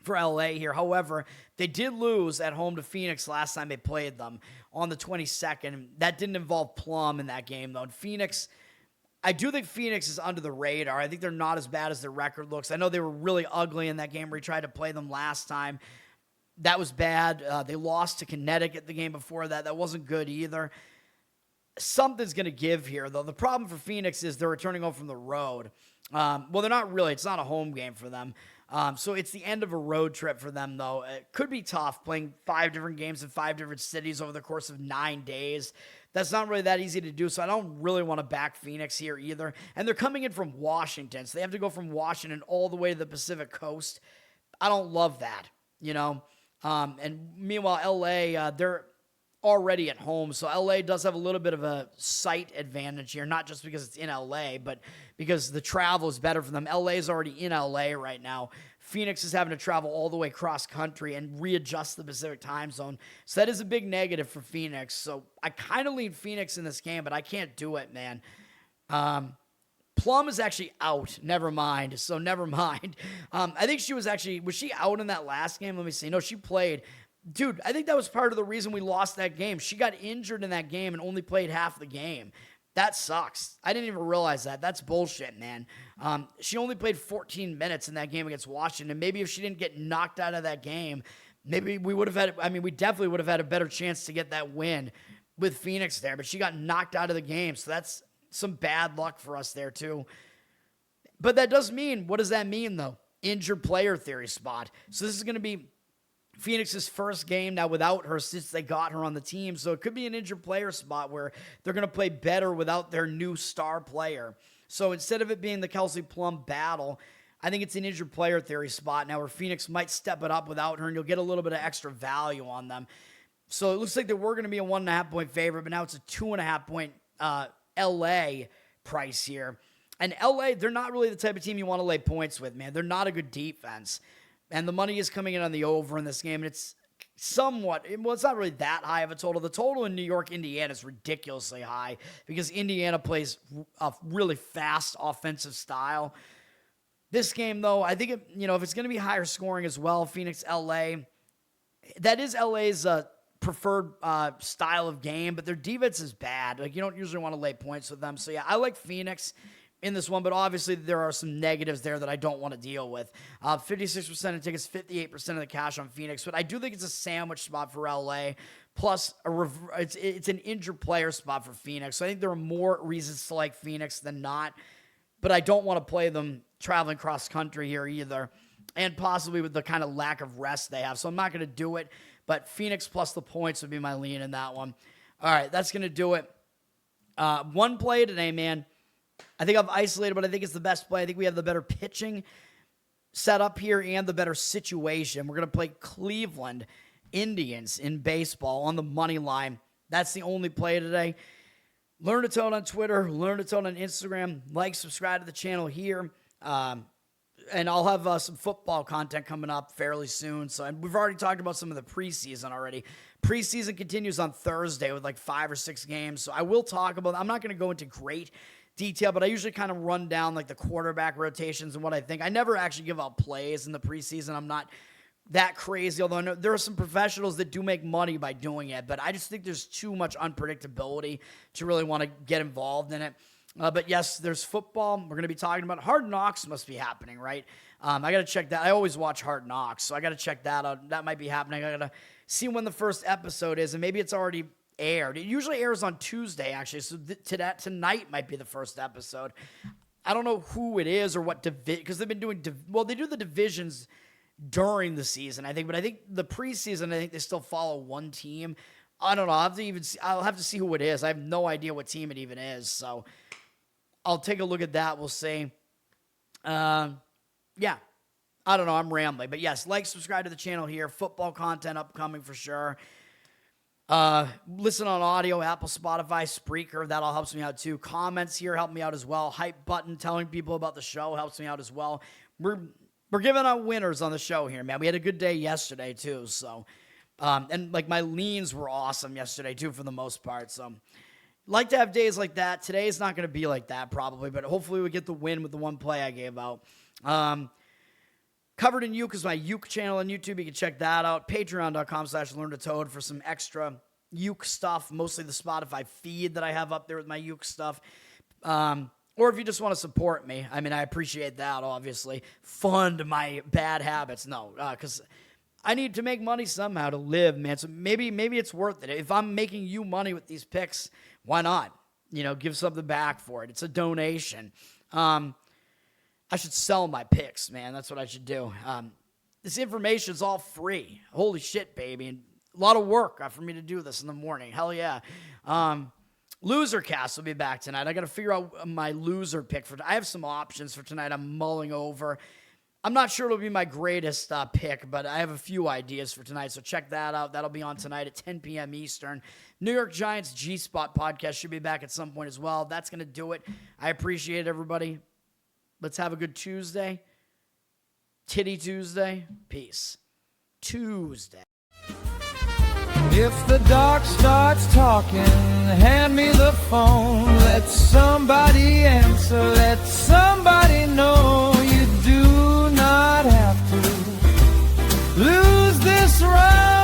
for LA here. However, they did lose at home to Phoenix last time they played them on the 22nd. That didn't involve Plum in that game, though. And Phoenix, I do think Phoenix is under the radar. I think they're not as bad as their record looks. I know they were really ugly in that game where he tried to play them last time. That was bad. They lost to Connecticut the game before that. That wasn't good either. Something's going to give here, though. The problem for Phoenix is they're returning home from the road. Well, they're not really. It's not a home game for them. So it's the end of a road trip for them, though. It could be tough playing 5 different games in 5 different cities over the course of 9 days. That's not really that easy to do, so I don't really want to back Phoenix here either. And they're coming in from Washington, so they have to go from Washington all the way to the Pacific Coast. I don't love that, you know. And meanwhile, LA, they're already at home, so LA does have a little bit of a site advantage here, not just because it's in LA, but because the travel is better for them. LA is already in LA right now. Phoenix is having to travel all the way cross country and readjust the Pacific time zone. So that is a big negative for Phoenix. So I kind of lean Phoenix in this game, but I can't do it, man. Plum is actually out. Never mind. So never mind. I think was she out in that last game? Let me see. No, she played. Dude, I think that was part of the reason we lost that game. She got injured in that game and only played half the game. That sucks. I didn't even realize that. That's bullshit, man. She only played 14 minutes in that game against Washington. Maybe if she didn't get knocked out of that game, maybe we definitely would have had a better chance to get that win with Phoenix there. But she got knocked out of the game, so that's some bad luck for us there too. But that does mean, what does that mean though? Injured player theory spot. So this is going to be Phoenix's first game now without her since they got her on the team. So it could be an injured player spot where they're going to play better without their new star player. So instead of it being the Kelsey Plum battle, I think it's an injured player theory spot now where Phoenix might step it up without her and you'll get a little bit of extra value on them. So it looks like they were going to be a 1.5 point favorite, but now it's a 2.5 point LA price here. And LA, they're not really the type of team you want to lay points with, man. They're not a good defense. And the money is coming in on the over in this game, and it's somewhat, well, it's not really that high of a total. The total in New York, Indiana is ridiculously high because Indiana plays a really fast offensive style. This game, though, I think, if it's going to be higher scoring as well, Phoenix, LA, that is LA's preferred style of game, but their defense is bad. Like, you don't usually want to lay points with them. So, yeah, I like Phoenix in this one, but obviously there are some negatives there that I don't want to deal with. 56% of tickets, 58% of the cash on Phoenix, but I do think it's a sandwich spot for LA, plus it's an injured player spot for Phoenix. So I think there are more reasons to like Phoenix than not, but I don't want to play them traveling cross country here either, and possibly with the kind of lack of rest they have. So I'm not going to do it, but Phoenix plus the points would be my lean in that one. All right, that's going to do it. One play today, man. I think I've isolated, but I think it's the best play. I think we have the better pitching set up here and the better situation. We're going to play Cleveland Indians in baseball on the money line. That's the only play today. Learn to Toad on Twitter. Learn to Toad on Instagram. Like, subscribe to the channel here. And I'll have some football content coming up fairly soon. So, and we've already talked about some of the preseason already. Preseason continues on Thursday with like 5 or 6 games. So I will talk about, I'm not going to go into great detail, but I usually kind of run down like the quarterback rotations and what I think. I never actually give out plays in the preseason. I'm not that crazy, although I know there are some professionals that do make money by doing it, but I just think there's too much unpredictability to really want to get involved in it. But yes, there's football. We're going to be talking about Hard Knocks must be happening, right? I got to check that. I always watch Hard Knocks, so I got to check that out. That might be happening. I got to see when the first episode is, and maybe it's already aired. It usually airs on Tuesday, actually, so tonight might be the first episode. I don't know who it is or what division, because they've been doing, they do the divisions during the season, I think, but I think the preseason, I think they still follow one team. I don't know. I'll have to see who it is. I have no idea what team it even is, so I'll take a look at that. We'll see. Yeah. I don't know. I'm rambling. But yes, like, subscribe to the channel here. Football content upcoming for sure. Listen on audio, Apple, Spotify, Spreaker. That all helps me out too. Comments here help me out as well. Hype button telling people about the show helps me out as well. We're giving out winners on the show here, man. We had a good day yesterday too. So, and like my leans were awesome yesterday too for the most part. So, like to have days like that. Today is not going to be like that probably, but hopefully we get the win with the one play I gave out. Covered in Uke is my Uke channel on YouTube. You can check that out. Patreon.com/LearnToToad for some extra Uke stuff, mostly the Spotify feed that I have up there with my Uke stuff. Or if you just want to support me, I mean, I appreciate that, obviously. Fund my bad habits. No, because I need to make money somehow to live, man. So maybe it's worth it. If I'm making you money with these picks, why not? Give something back for it. It's a donation. I should sell my picks, man. That's what I should do. This information is all free. Holy shit, baby. And a lot of work for me to do this in the morning. Hell yeah. Loser cast will be back tonight. I got to figure out my loser pick for. I have some options for tonight I'm mulling over. I'm not sure it'll be my greatest pick, but I have a few ideas for tonight, so check that out. That'll be on tonight at 10 p.m. Eastern. New York Giants G-Spot podcast should be back at some point as well. That's going to do it. I appreciate everybody. Let's have a good Tuesday. Titty Tuesday. Peace. Tuesday. If the dark starts talking, hand me the phone. Let somebody answer, let somebody know. You do not have to lose this round.